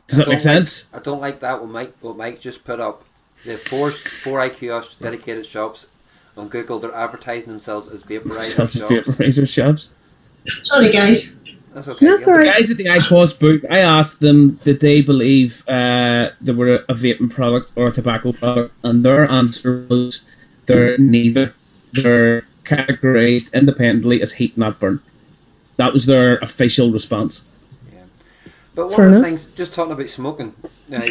Does that make sense? I don't like that what Mike just put up. The four IQOS dedicated shops on Google, they're advertising themselves as vaporizer shops. Sorry, guys. That's okay. That's all Yeah. right. The guys at the IQOS booth, I asked them, did they believe they were a vaping product or a tobacco product, and their answer was they're neither. They're categorized independently as heat not burn. That was their official response. Yeah. But one Fair of the enough. things, just talking about smoking, now,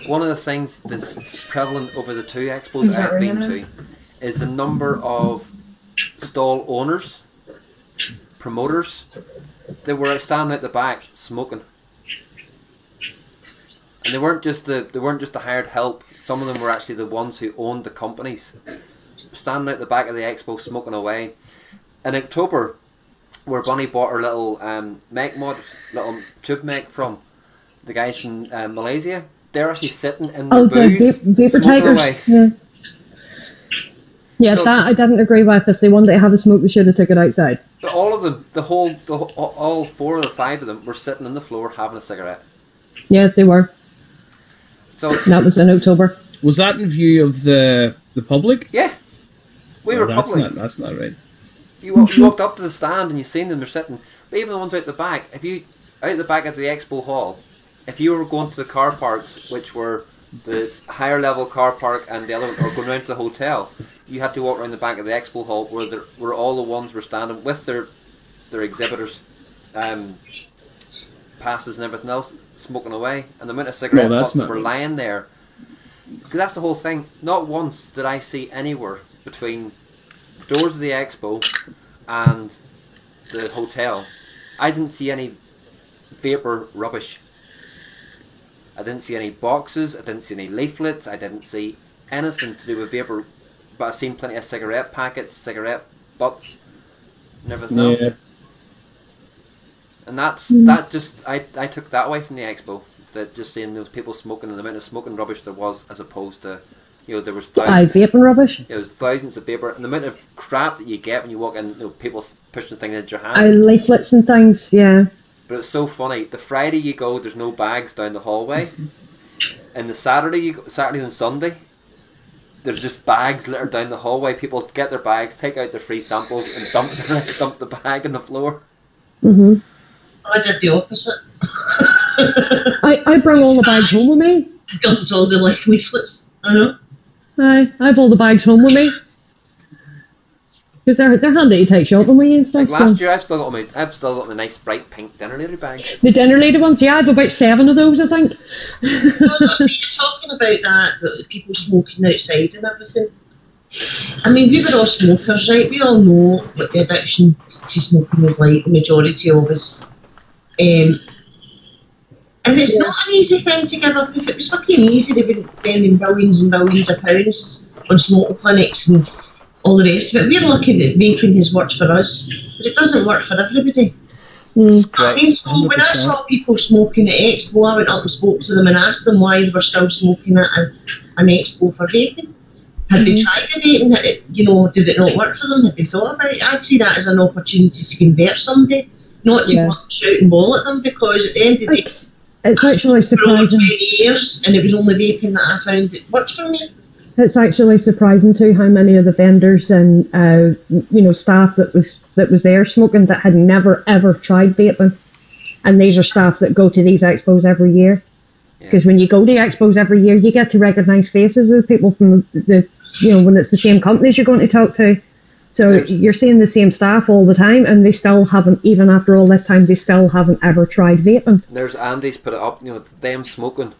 one of the things that's prevalent over the two expos Is that I've been right, to is the number of stall owners, promoters, that were standing at the back smoking. And they weren't just the hired help. Some of them were actually the ones who owned the companies, standing at the back of the expo smoking away. In October, where Bunny bought her little mech mod, little tube mech from the guys from Malaysia, they're actually sitting in their booths vapor smoking tigers. away. Yeah, So- that I didn't agree with. If they wanted to have a smoke, they should have took it outside. But all of them, all 4 or 5 of them were sitting on the floor having a cigarette. Yeah, they were. So That was in October. Was that in view of the public? yeah, we were that's public. that's not right. You walked up to the stand and you seen them, they're sitting. But even the ones out the back, out the back of the expo hall, if you were going to the car parks, which were the higher level car park and the other one, or going around to the hotel, you had to walk around the back of the expo hall where all the ones were standing with their exhibitors passes and everything else, smoking away, and the amount of cigarette butts that were lying there. Because that's the whole thing. Not once did I see anywhere between the doors of the expo and the hotel, I didn't see any vapor rubbish. I didn't see any boxes, I didn't see any leaflets, I didn't see anything to do with vapor, but I've seen plenty of cigarette packets, cigarette butts, and everything else. And that just, I took that away from the expo, that just seeing those people smoking and the amount of smoking rubbish there was, as opposed to, there was thousands. Vaping rubbish. There was thousands of vapor, and the amount of crap that you get when you walk in, people pushing things into your hand. Leaflets and things, yeah. But it's so funny. The Friday you go, there's no bags down the hallway, and the Saturday and Sunday, there's just bags littered down the hallway. People get their bags, take out their free samples, and dump the bag on the floor. Mm-hmm. I did the opposite. I bring all the bags home with me. I dumped all the leaflets. I know. I have all the bags home with me. Because they're handy to take shopping with you and stuff. Like last year, I've still got my nice bright pink dinner lady bags. The dinner lady ones, yeah, I have about 7 of those, I think. No, see, you're talking about that people smoking outside and everything. I mean, we were all smokers, right? We all know what the addiction to smoking is like, the majority of us. And it's not an easy thing to give up. If it was fucking easy, they wouldn't be spending billions and billions of pounds on smoking clinics and all the rest of it. We're lucky that vaping has worked for us, but it doesn't work for everybody. I mean, so when I saw people smoking at Expo, I went up and spoke to them and asked them why they were still smoking at an Expo for vaping. Had they tried the vaping? You know, did it not work for them? Had they thought about it? I see that as an opportunity to convert somebody, not to go up and shout and ball at them, because at the end of the day, it's actually for over surprising. 20 years, and it was only vaping that I found that worked for me. It's actually surprising too how many of the vendors and staff that was there smoking that had never ever tried vaping, and these are staff that go to these expos every year. Because when you go to expos every year, you get to recognise faces of people from the when it's the same companies you're going to talk to. So you're seeing the same staff all the time, and they still haven't, even after all this time, they still haven't ever tried vaping. There's Andy's put it up, them smoking,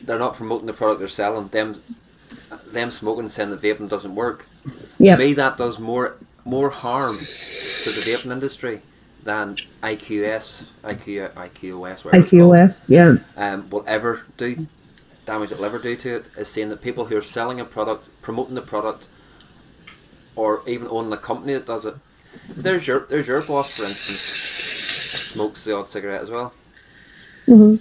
they're not promoting the product they're selling, them smoking and saying that vaping doesn't work. Yep. To me, that does more harm to the vaping industry than IQOS, whatever it's called, will ever do. Damage it will ever do to it is saying that people who are selling a product, promoting the product, or even owning a company that does it. There's your boss, for instance, smokes the odd cigarette as well. Mm-hmm.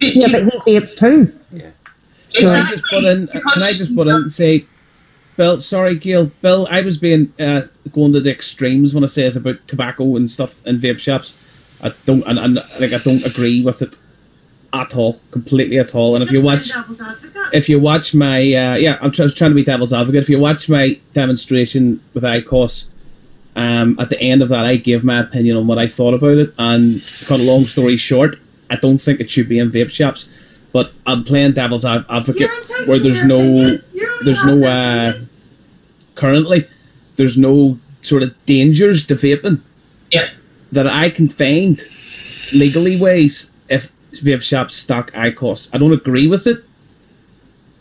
Yeah, but he vapes too. Yeah. So can I just put in and say, Bill, sorry, Gail, Bill, I was being going to the extremes when I says about tobacco and stuff in vape shops. I don't agree with it at all, completely at all. And if you watch my I'm trying to be devil's advocate. If you watch my demonstration with IQOS, at the end of that, I gave my opinion on what I thought about it. And to cut a long story short, I don't think it should be in vape shops. But I'm playing devil's advocate where currently there's no sort of dangers to vaping that I can find legally ways if vape shops stock IQOS. I don't agree with it,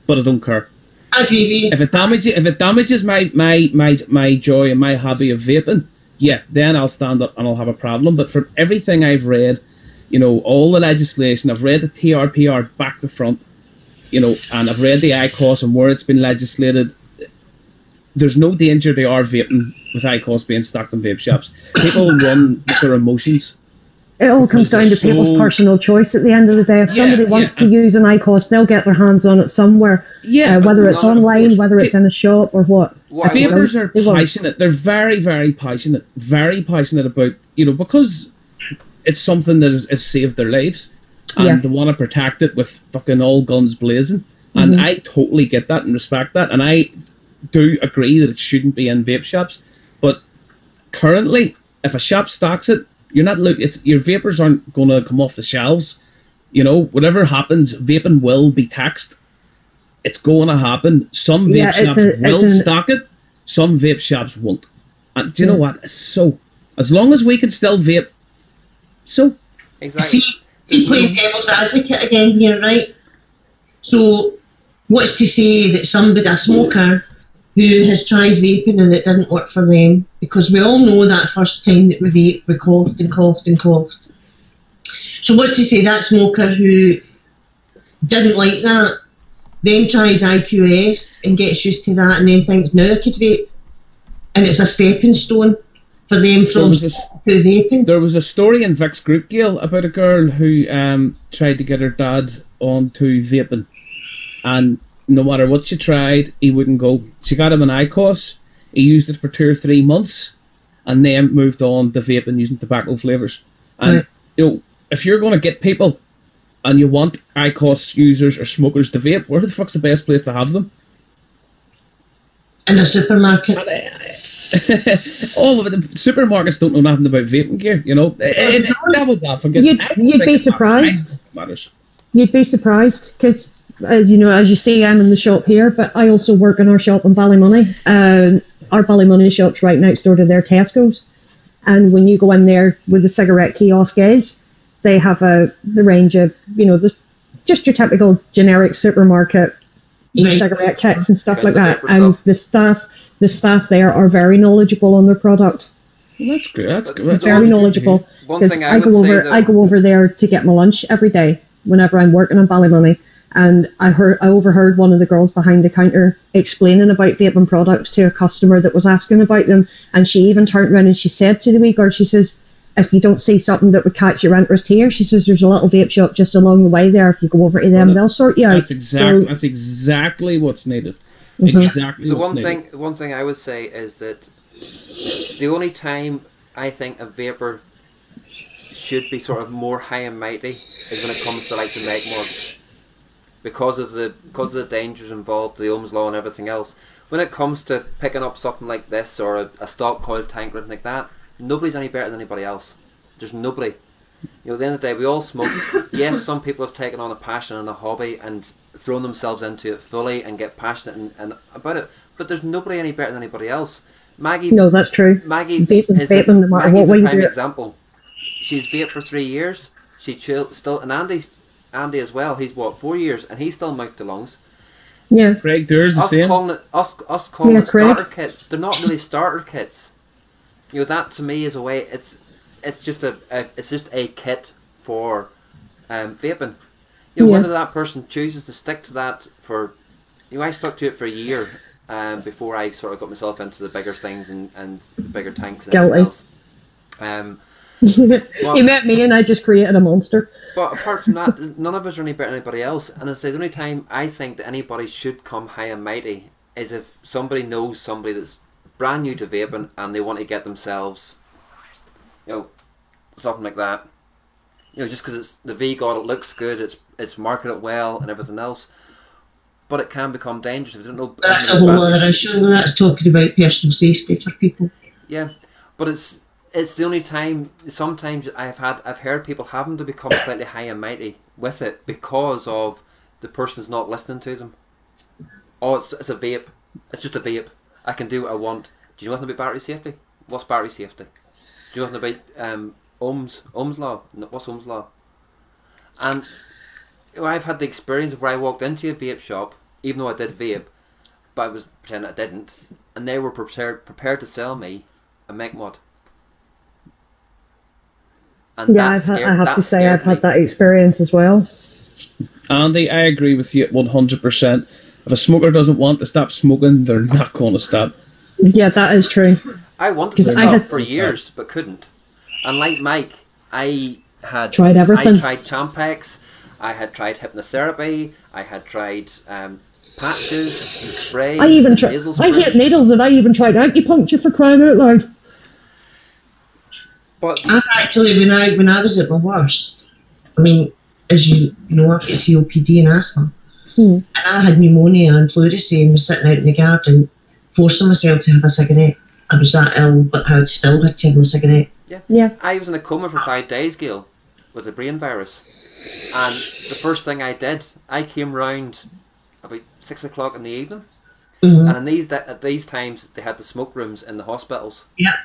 but I don't care. I agree. If it damages my joy and my hobby of vaping, then I'll stand up and I'll have a problem. But from everything I've read, all the legislation, I've read the TRPR back to front, and I've read the IQOS and where it's been legislated. There's no danger they are vaping with IQOS being stocked in vape shops. People run with their emotions. It all comes down to people's personal choice at the end of the day. If somebody wants to use an IQOS, they'll get their hands on it somewhere. Whether it's online, whether it's in a shop or what. Vapers are passionate. They're very, very passionate. Very passionate about, because it's something that has saved their lives. And they want to protect it with fucking all guns blazing. And I totally get that and respect that. And I do agree that it shouldn't be in vape shops. But currently, if a shop stocks it, your vapors aren't going to come off the shelves. Whatever happens, vaping will be taxed. It's going to happen. Some vape shops will stock it. Some vape shops won't. And do you know what? So, as long as we can still vape, exactly. See, playing devil's advocate again here, right? So, what's to say that somebody, a smoker, who has tried vaping and it didn't work for them, because we all know that first time that we vape, we coughed and coughed and coughed. So what's to say that smoker who didn't like that, then tries IQS and gets used to that and then thinks, now I could vape, and it's a stepping stone for them from to vaping. There was a story in Vic's group, Gail, about a girl who tried to get her dad onto vaping, and no matter what she tried, he wouldn't go. She got him an IQOS. He used it for 2 or 3 months, and then moved on to vaping using tobacco flavours. And if you're going to get people, and you want IQOS users or smokers to vape, where the fuck's the best place to have them? In a supermarket. All of it. The supermarkets don't know nothing about vaping gear. You'd be surprised. You'd be surprised because. As you see, I'm in the shop here, but I also work in our shop in Ballymoney. Our Ballymoney shop's right next door to their Tesco's. And when you go in there where the cigarette kiosk is, they have the range of, just your typical generic supermarket cigarette kits and stuff like that. And the staff there are very knowledgeable on their product. Well, that's good. That's good. Very knowledgeable. Because I go over there to get my lunch every day whenever I'm working in Ballymoney. And I overheard one of the girls behind the counter explaining about vaping products to a customer that was asking about them, and she even turned around and she said to the wee girl, she says, if you don't see something that would catch your interest here, she says there's a little vape shop just along the way there. If you go over to them, they'll sort you out. That's exactly what's needed. exactly The what's one needed. thing I would say is that the only time I think a vapor should be sort of more high and mighty is when it comes to the likes of meg mods, because of the dangers involved, the Ohm's law and everything else. When it comes to picking up something like this or a stock coil tank or anything like that, nobody's any better than anybody else. There's nobody. You know, at the end of the day, we all smoke. Yes, some people have taken on a passion and a hobby and thrown themselves into it fully and get passionate and about it. But there's nobody any better than anybody else. Maggie. No, that's true. Maggie Vaping, is vaping, no matter Maggie's what way a you prime do it. example. She's vaped for 3 years. She still, and Andy as well. He's what, 4 years, and he's still mouth to lungs. Yeah. Craig, there's the same. Us calling Yeah, it Craig. starter kits. They're not really starter kits. You know, that to me is a way. It's just a kit for vaping. You know, Yeah. whether that person chooses to stick to that for, you know, I stuck to it for a year before I sort of got myself into the bigger things and the bigger tanks and everything else. He met me and I just created a monster. But apart from that, none of us are any better than anybody else. And I say the only time I think that anybody should come high and mighty is if somebody knows somebody that's brand new to vaping and they want to get themselves, you know, something like that. You know, just because it's the V-God, it looks good, it's marketed well and everything else. But it can become dangerous if you don't know. That's a whole other issue. That's talking about personal safety for people. Yeah, but it's the only time. Sometimes I've heard people having to become slightly high and mighty with it because of the person's not listening to them. Oh, it's a vape. It's just a vape. I can do what I want. Do you know nothing about battery safety? What's battery safety? Do you know nothing about Ohm's law? What's Ohm's law? And you know, I've had the experience of where I walked into a vape shop, even though I did vape, but I was pretending I didn't, and they were prepared to sell me a mech mod. And Yeah, I have to say I've had that experience as well. Andy, I agree with you 100%. If a smoker doesn't want to stop smoking, they're not going to stop. Yeah, that is true. I wanted to 'Cause stop for years, but couldn't. And like Mike, I had Tried everything. I tried Champex, I had tried hypnotherapy, I had tried patches, the sprays, I even the tried. nasal I hate sprays. needles, and I even tried acupuncture for crying out loud. But I've actually, when I was at my worst, I mean, as you know, I've got COPD and asthma, and I had pneumonia and pleurisy and was sitting out in the garden, forcing myself to have a cigarette. I was that ill, but I still had to have a cigarette. Yeah. I was in a coma for 5 days, Gail, with a brain virus. And the first thing I did, I came round about 6 o'clock in the evening. Mm-hmm. And in at these times, they had the smoke rooms in the hospitals. Yeah,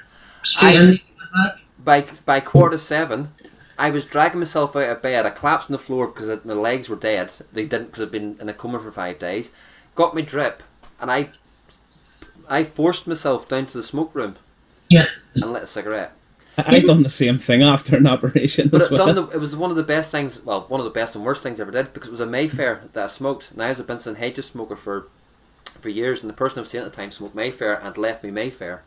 straight in the bag. By 7:15, I was dragging myself out of bed. I collapsed on the floor because my legs were dead. They didn't, because I'd been in a coma for 5 days. Got me drip, and I forced myself down to the smoke room. Yeah. And lit a cigarette. I've done the same thing after an operation But as well. it was one of the best things, well, one of the best and worst things I ever did, because it was a Mayfair that I smoked. And I was a Vincent Hedges smoker for years, and the person I was seeing at the time smoked Mayfair and left me Mayfair.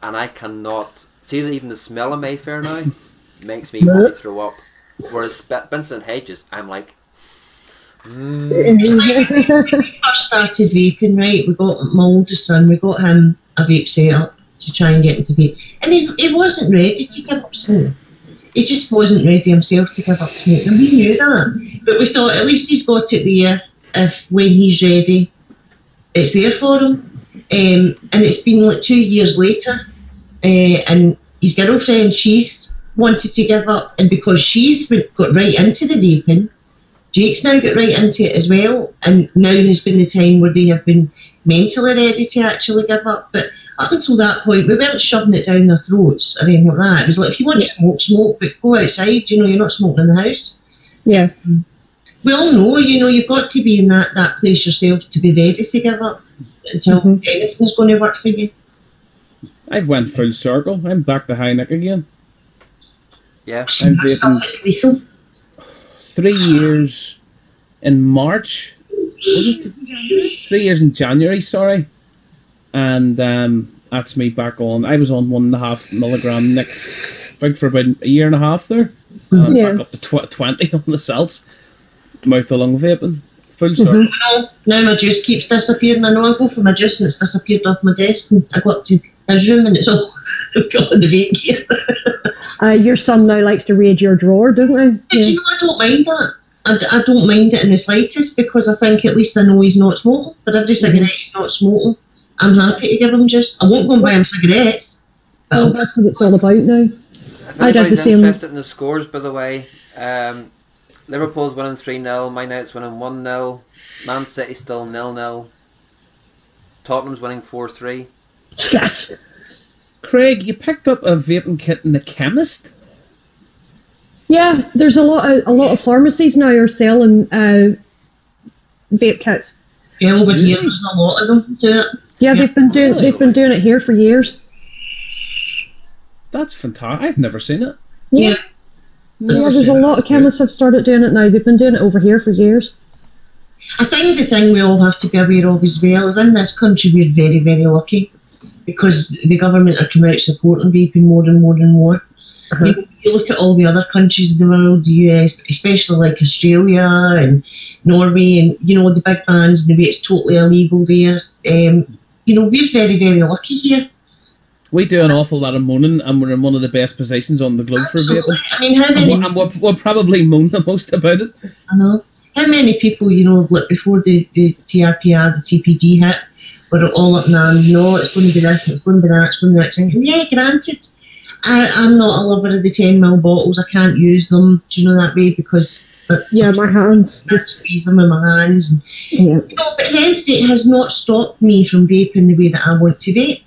And I cannot see that even the smell of Mayfair now makes me want to throw up. Whereas Vincent Hedges, I'm like, I first started vaping, right? We got my oldest son, we got him a vape setup to try and get him to vape. And he wasn't ready to give up smoking. He just wasn't ready himself to give up smoking. And we knew that. But we thought, at least he's got it there. If when he's ready, it's there for him. And it's been like 2 years later. And his girlfriend, she's wanted to give up. And because she's got right into the vaping, Jake's now got right into it as well, and now has been the time where they have been mentally ready to actually give up. But up until that point, we weren't shoving it down their throats or anything like that. It was like, if you want to smoke, smoke, but go outside, you know, you're not smoking in the house. Yeah. We all know, you know, you've got to be in that place yourself to be ready to give up until anything's going to work for you. I've went full circle. I'm back to high neck again. yeah. I'm That stuff vaping is lethal. 3 years in March. Was it 3 years in January? Sorry, and that's me back on. I was on 1.5 milligram Nick, I think, for about a year and a half there. And I'm back up to 20 on the salts. Mouth to lung vaping. full circle. No, now my juice keeps disappearing. I know I go for my juice and it's disappeared off my desk, and I go up to his room and it's all I've got in the vape gear. Your son now likes to raid your drawer, doesn't he? But you know, I don't mind that. I don't mind it in the slightest, because I think at least I know he's not smoking. For every cigarette he's not smoking, I'm happy to give him juice. I won't go and buy him cigarettes. Well, that's what it's all about now. If I did the anybody's same. interested in the scores, by the way, Liverpool's winning 3-0, Man United's winning 1-0, Man City still 0-0, Tottenham's winning 4-3. Yes. Craig, you picked up a vaping kit in the chemist? Yeah, there's a lot of pharmacies now are selling vape kits. Yeah, over here there's a lot of them do it. Yeah, they've been doing it here for years. That's fantastic. I've never seen it. Yeah. Yeah, there's a lot of chemists have started doing it now. They've been doing it over here for years. I think the thing we all have to be aware of as well is in this country we're very, very lucky, because the government are coming out supporting vaping more and more and more. You look at all the other countries in the world, the US, especially like Australia and Norway, and you know, the big bans and the way it's totally illegal there. You know, we're very, very lucky here. We do an awful lot of moaning, and we're in one of the best positions on the globe Absolutely. for vaping. I mean, how many? And we'll probably moan the most about it. I know. How many people, you know, like before the TRPR, the TPD hit, were all up in arms, no, it's going to be this, and it's going to be that, it's going to be that. And yeah, granted, I'm not a lover of the 10ml bottles. I can't use them, do you know, that way, because my hands. I squeeze them in my hands. And, Yeah. you know, but at the end of the day, it has not stopped me from vaping the way that I want to vape.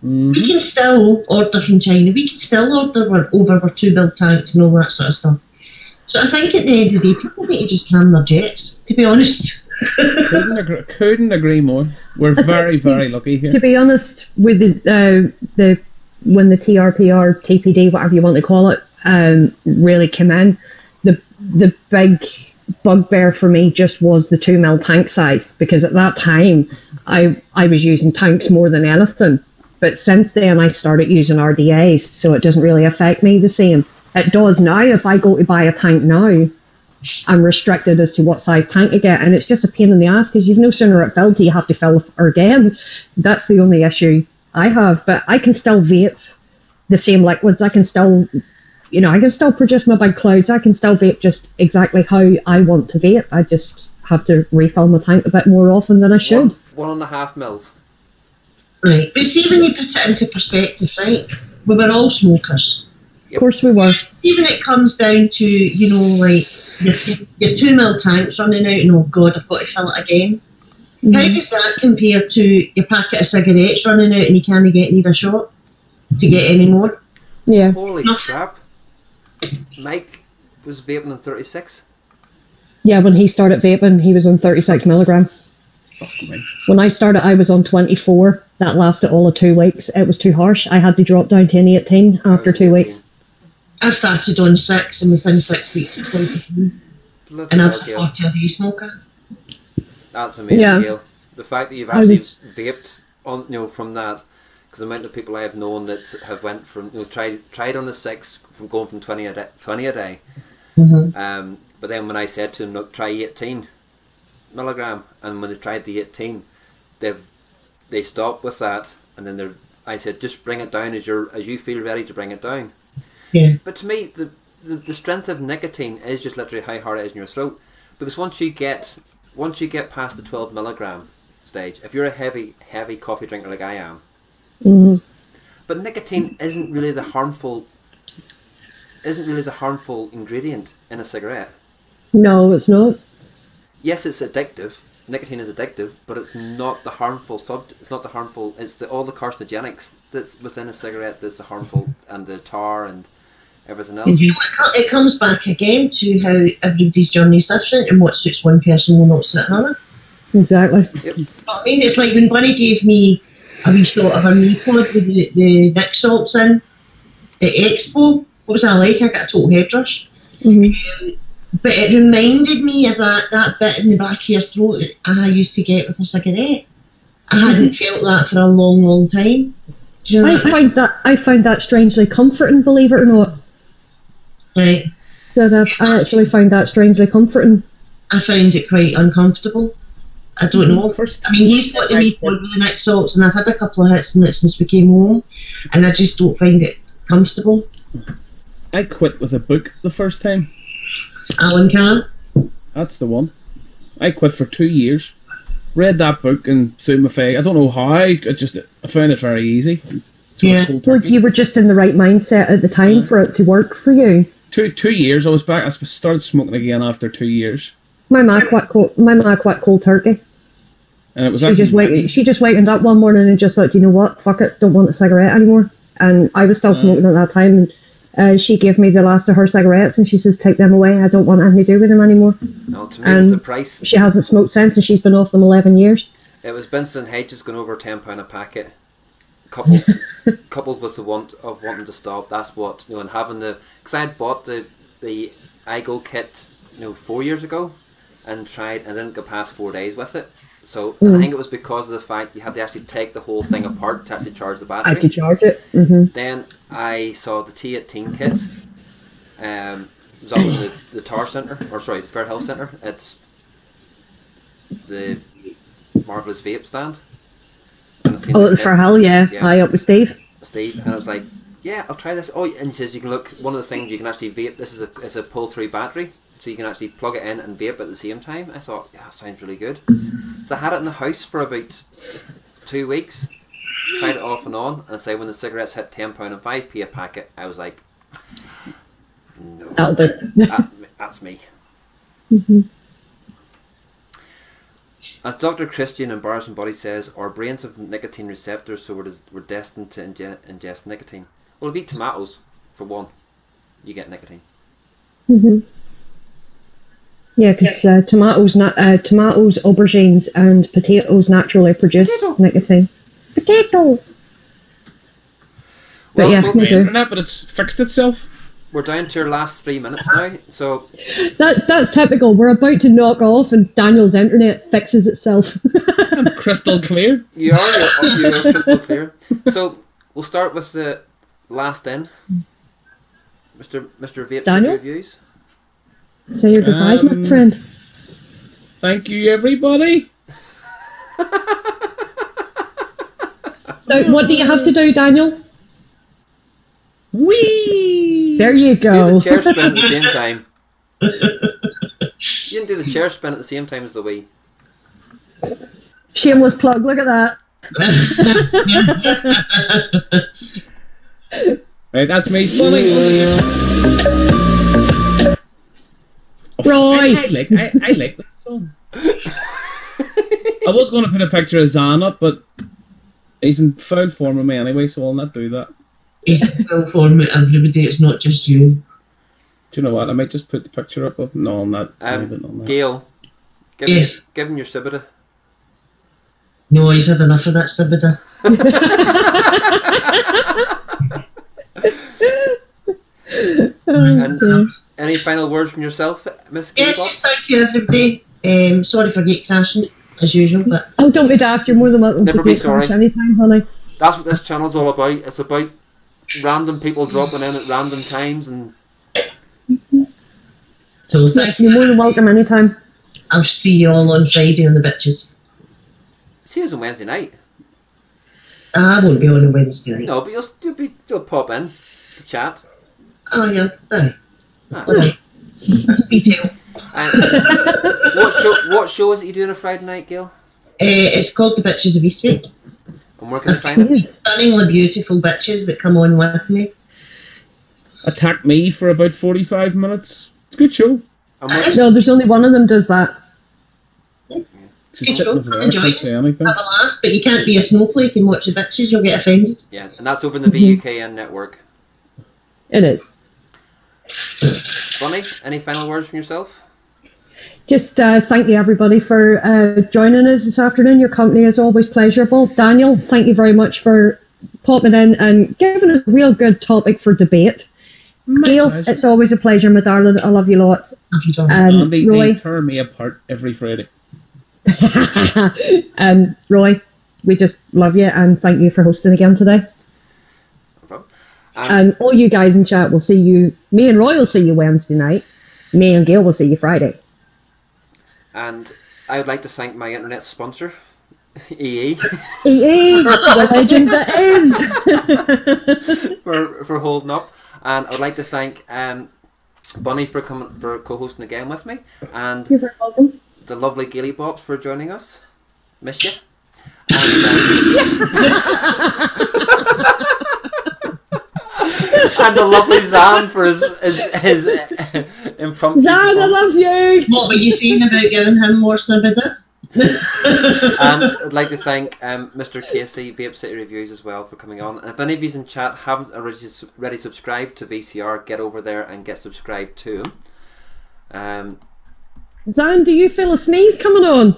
We can still order from China. We can still order over our 2 tanks and all that sort of stuff. So I think at the end of the day, people need to just calm their jets, to be honest. Couldn't agree more. We're very, very lucky here. To be honest, with the when the TRPR, TPD, whatever you want to call it, really came in, the big bugbear for me just was the 2ml tank size, because at that time I was using tanks more than anything. But since then I started using RDAs, so it doesn't really affect me the same. It does now. If I go to buy a tank now, I'm restricted as to what size tank I get, and it's just a pain in the ass, because you've no sooner it filled till you have to fill it again. That's the only issue I have. But I can still vape the same liquids. I can still, you know, I can still produce my big clouds. I can still vape just exactly how I want to vape. I just have to refill my tank a bit more often than I should. 1.5 mils. Right, but see, when you put it into perspective, right, we were all smokers. Of course we were. Even it comes down to, you know, like your 2ml tanks running out, and oh God, I've got to fill it again. How does that compare to your packet of cigarettes running out and you can't need a shot to get any more? Yeah. Holy crap. Mike was vaping on 36. Yeah, when he started vaping, he was on 36 milligram. When I started, I was on 24. That lasted all of 2 weeks. It was too harsh. I had to drop down to an 18 after 2 weeks. I started on 6, and within 6 weeks, I was 22. And I was a 40 a day smoker. That's amazing, Yeah. Gail. The fact that you've actually vaped on, you know, from that, because the amount of people I have known that have went from, you know, tried on the 6, from going from 20 a day. But then when I said to them, look, try 18 milligram, and when they tried the 18, they stopped with that, and then I said, just bring it down as you feel ready to bring it down. Yeah. But to me, the strength of nicotine is just literally how hard it is in your throat, because once you get past the 12 milligram stage, if you're a heavy coffee drinker like I am, but nicotine isn't really the harmful ingredient in a cigarette. No, it's not. Yes, it's addictive. Nicotine is addictive, but it's not the harmful It's not the harmful. It's all the carcinogenics that's within a cigarette that's the harmful, and the tar and everything else. It comes back again to how everybody's journey is different, and what suits one person will not suit another. Exactly. Yep. I mean, it's like when Bunny gave me a wee shot of a Newpod with the Nick salts in at Expo. What was that like? I got a total head rush. But it reminded me of that bit in the back of your throat that I used to get with a cigarette. I hadn't felt that for a long, long time. Do you know I find that strangely comforting, believe it or not. Right. That I actually find that strangely comforting. I found it quite uncomfortable. I don't know. I mean, he's got the wee pod with the Nick salts, and I've had a couple of hits in it since we came home, and I just don't find it comfortable. I quit with a book the first time. Alan Carr. That's the one. I quit for 2 years. Read that book and soon my face. I don't know how. I found it very easy. Yeah. Well, you were just in the right mindset at the time for it to work for you. 2 years. I was back. I started smoking again after 2 years. My ma quit cold turkey. And it was she just wakened up one morning and just thought, you know what, fuck it, don't want a cigarette anymore. And I was still smoking at that time, and she gave me the last of her cigarettes, and she says, take them away, I don't want anything to do with them anymore. No, to me it was the price. She hasn't smoked since, and she's been off them 11 years. It was Vincent Hedges going over £10 a packet, coupled with the want of wanting to stop. That's what, and having because I had bought the iGo kit 4 years ago and tried and didn't go past 4 days with it. So and I think it was because of the fact you had to actually take the whole thing apart to actually charge the battery. I had to charge it. Mm-hmm. Then I saw the T18 kit. It was up in the Tower Centre, the Fair Health Centre. It's the Marvellous Vape stand. And I seen the Fair Health, yeah. I up with Steve. And I was like, yeah, I'll try this. Oh, and he says you can look. One of the things you can actually vape. This is it's a pull-through battery. So you can actually plug it in and vape at the same time. I thought, yeah, that sounds really good. So I had it in the house for about 2 weeks. Tried it off and on. And say when the cigarettes hit £10 and 5p a packet, I was like, no. That'll do. That's me. Mm-hmm. As Dr. Christian in Bars and Body says, our brains have nicotine receptors, so we're destined to ingest nicotine. Well, if you eat tomatoes, for one, you get nicotine. Mm-hmm. Yeah, because tomatoes, aubergines, and potatoes naturally produce nicotine. Potato. Well, but yeah, folks, internet, but it's fixed itself. We're down to our last 3 minutes now, so that's typical. We're about to knock off, and Daniel's internet fixes itself. I'm crystal clear. You're crystal clear. So we'll start with the last in, Mr. Vape Daniel? Reviews. Say your goodbyes, my friend. Thank you, everybody. Now, what do you have to do, Daniel? Whee! There you go. Do the chair spin at the same time. You didn't do the chair spin at the same time as the wee. Shameless plug, look at that. Right, that's me. Roy! I like that song. I was going to put a picture of Zan up, but he's in foul form with me anyway, so I'll not do that. He's in full form with everybody, it's not just you. Do you know what? I might just put the picture up of. No, I'm not. Gail, give him your Sibida. No, he's had enough of that Sibida. And any final words from yourself, Miss Gail? Yes, just thank you, everybody. Sorry for gate crashing, as usual, but... Oh, don't be daft, you're more than welcome Never to be gate sorry. crash anytime, honey. That's what this channel's all about. It's about random people dropping in at random times and... So thank You're more than welcome anytime. I'll see you all on Friday on the bitches. See us on Wednesday night. I won't be on a Wednesday night. No, but you'll pop in to chat. Oh, yeah. Aye. Ah. Alright. That's detail. What show is it you do on a Friday night, Gail? It's called The Bitches of Eastwick. And where can I find it? Stunningly beautiful bitches that come on with me. Attack me for about 45 minutes. It's a good show. No, there's only one of them does that. Good show. Enjoy it. Have a laugh, but you can't be a snowflake and watch the bitches, you'll get offended. Yeah, and that's over in the VUKN network. It is. Bonnie, any final words from yourself? Just thank you everybody for joining us this afternoon. Your company is always pleasurable. Daniel, thank you very much for popping in and giving us a real good topic for debate. Gail, it's always a pleasure, my darling. I love you lots. They tear me apart every Friday. Roy, we just love you and thank you for hosting again today. No problem. And all you guys in chat will see you. Me and Roy will see you Wednesday night. Me and Gail will see you Friday. And I would like to thank my internet sponsor, EE. EE, the legend that is. for holding up. And I would like to thank Bunny for co-hosting again with me, and You're very welcome. the lovely Gaily Bops for joining us. Miss you. And the lovely Zan for his impromptu. Zan, I love you. What were you saying about giving him more subida? And I'd like to thank Mr. Casey, Vape City Reviews, as well, for coming on. And if any of you in chat haven't already subscribed to VCR, get over there and get subscribed to him. Zan, do you feel a sneeze coming on?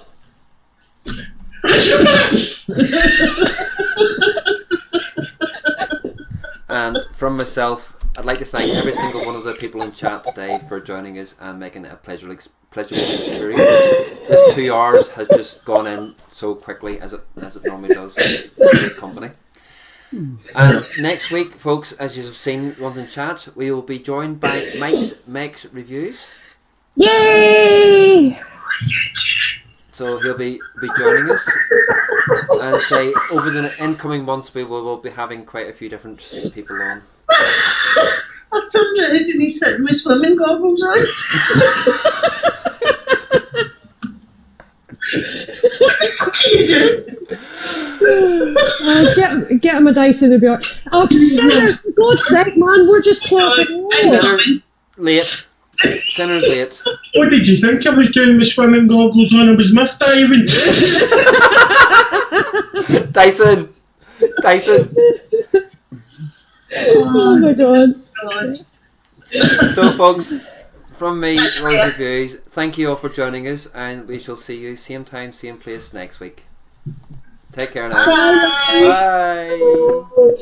And from myself, I'd like to thank every single one of the people in chat today for joining us and making it a pleasurable experience. This 2 hours has just gone in so quickly as it normally does. It's a great company. And next week, folks, as you've seen ones in chat, we will be joined by Mike's Reviews. Yay! So he'll be joining us, and say over the incoming months we will be having quite a few different people on. I turned around and he's sitting with swimming goggles on. What the fuck are you doing? Get him a dice in the beer. Oh, Sinner, for God's sake, man, we're just clocking off. Late. Sinner's late. What did you think I was doing with swimming goggles on? I was muff diving. Dyson! Oh my God. So, folks, from me, Rose Reviews, thank you all for joining us, and we shall see you same time, same place next week. Take care now. Bye. Bye.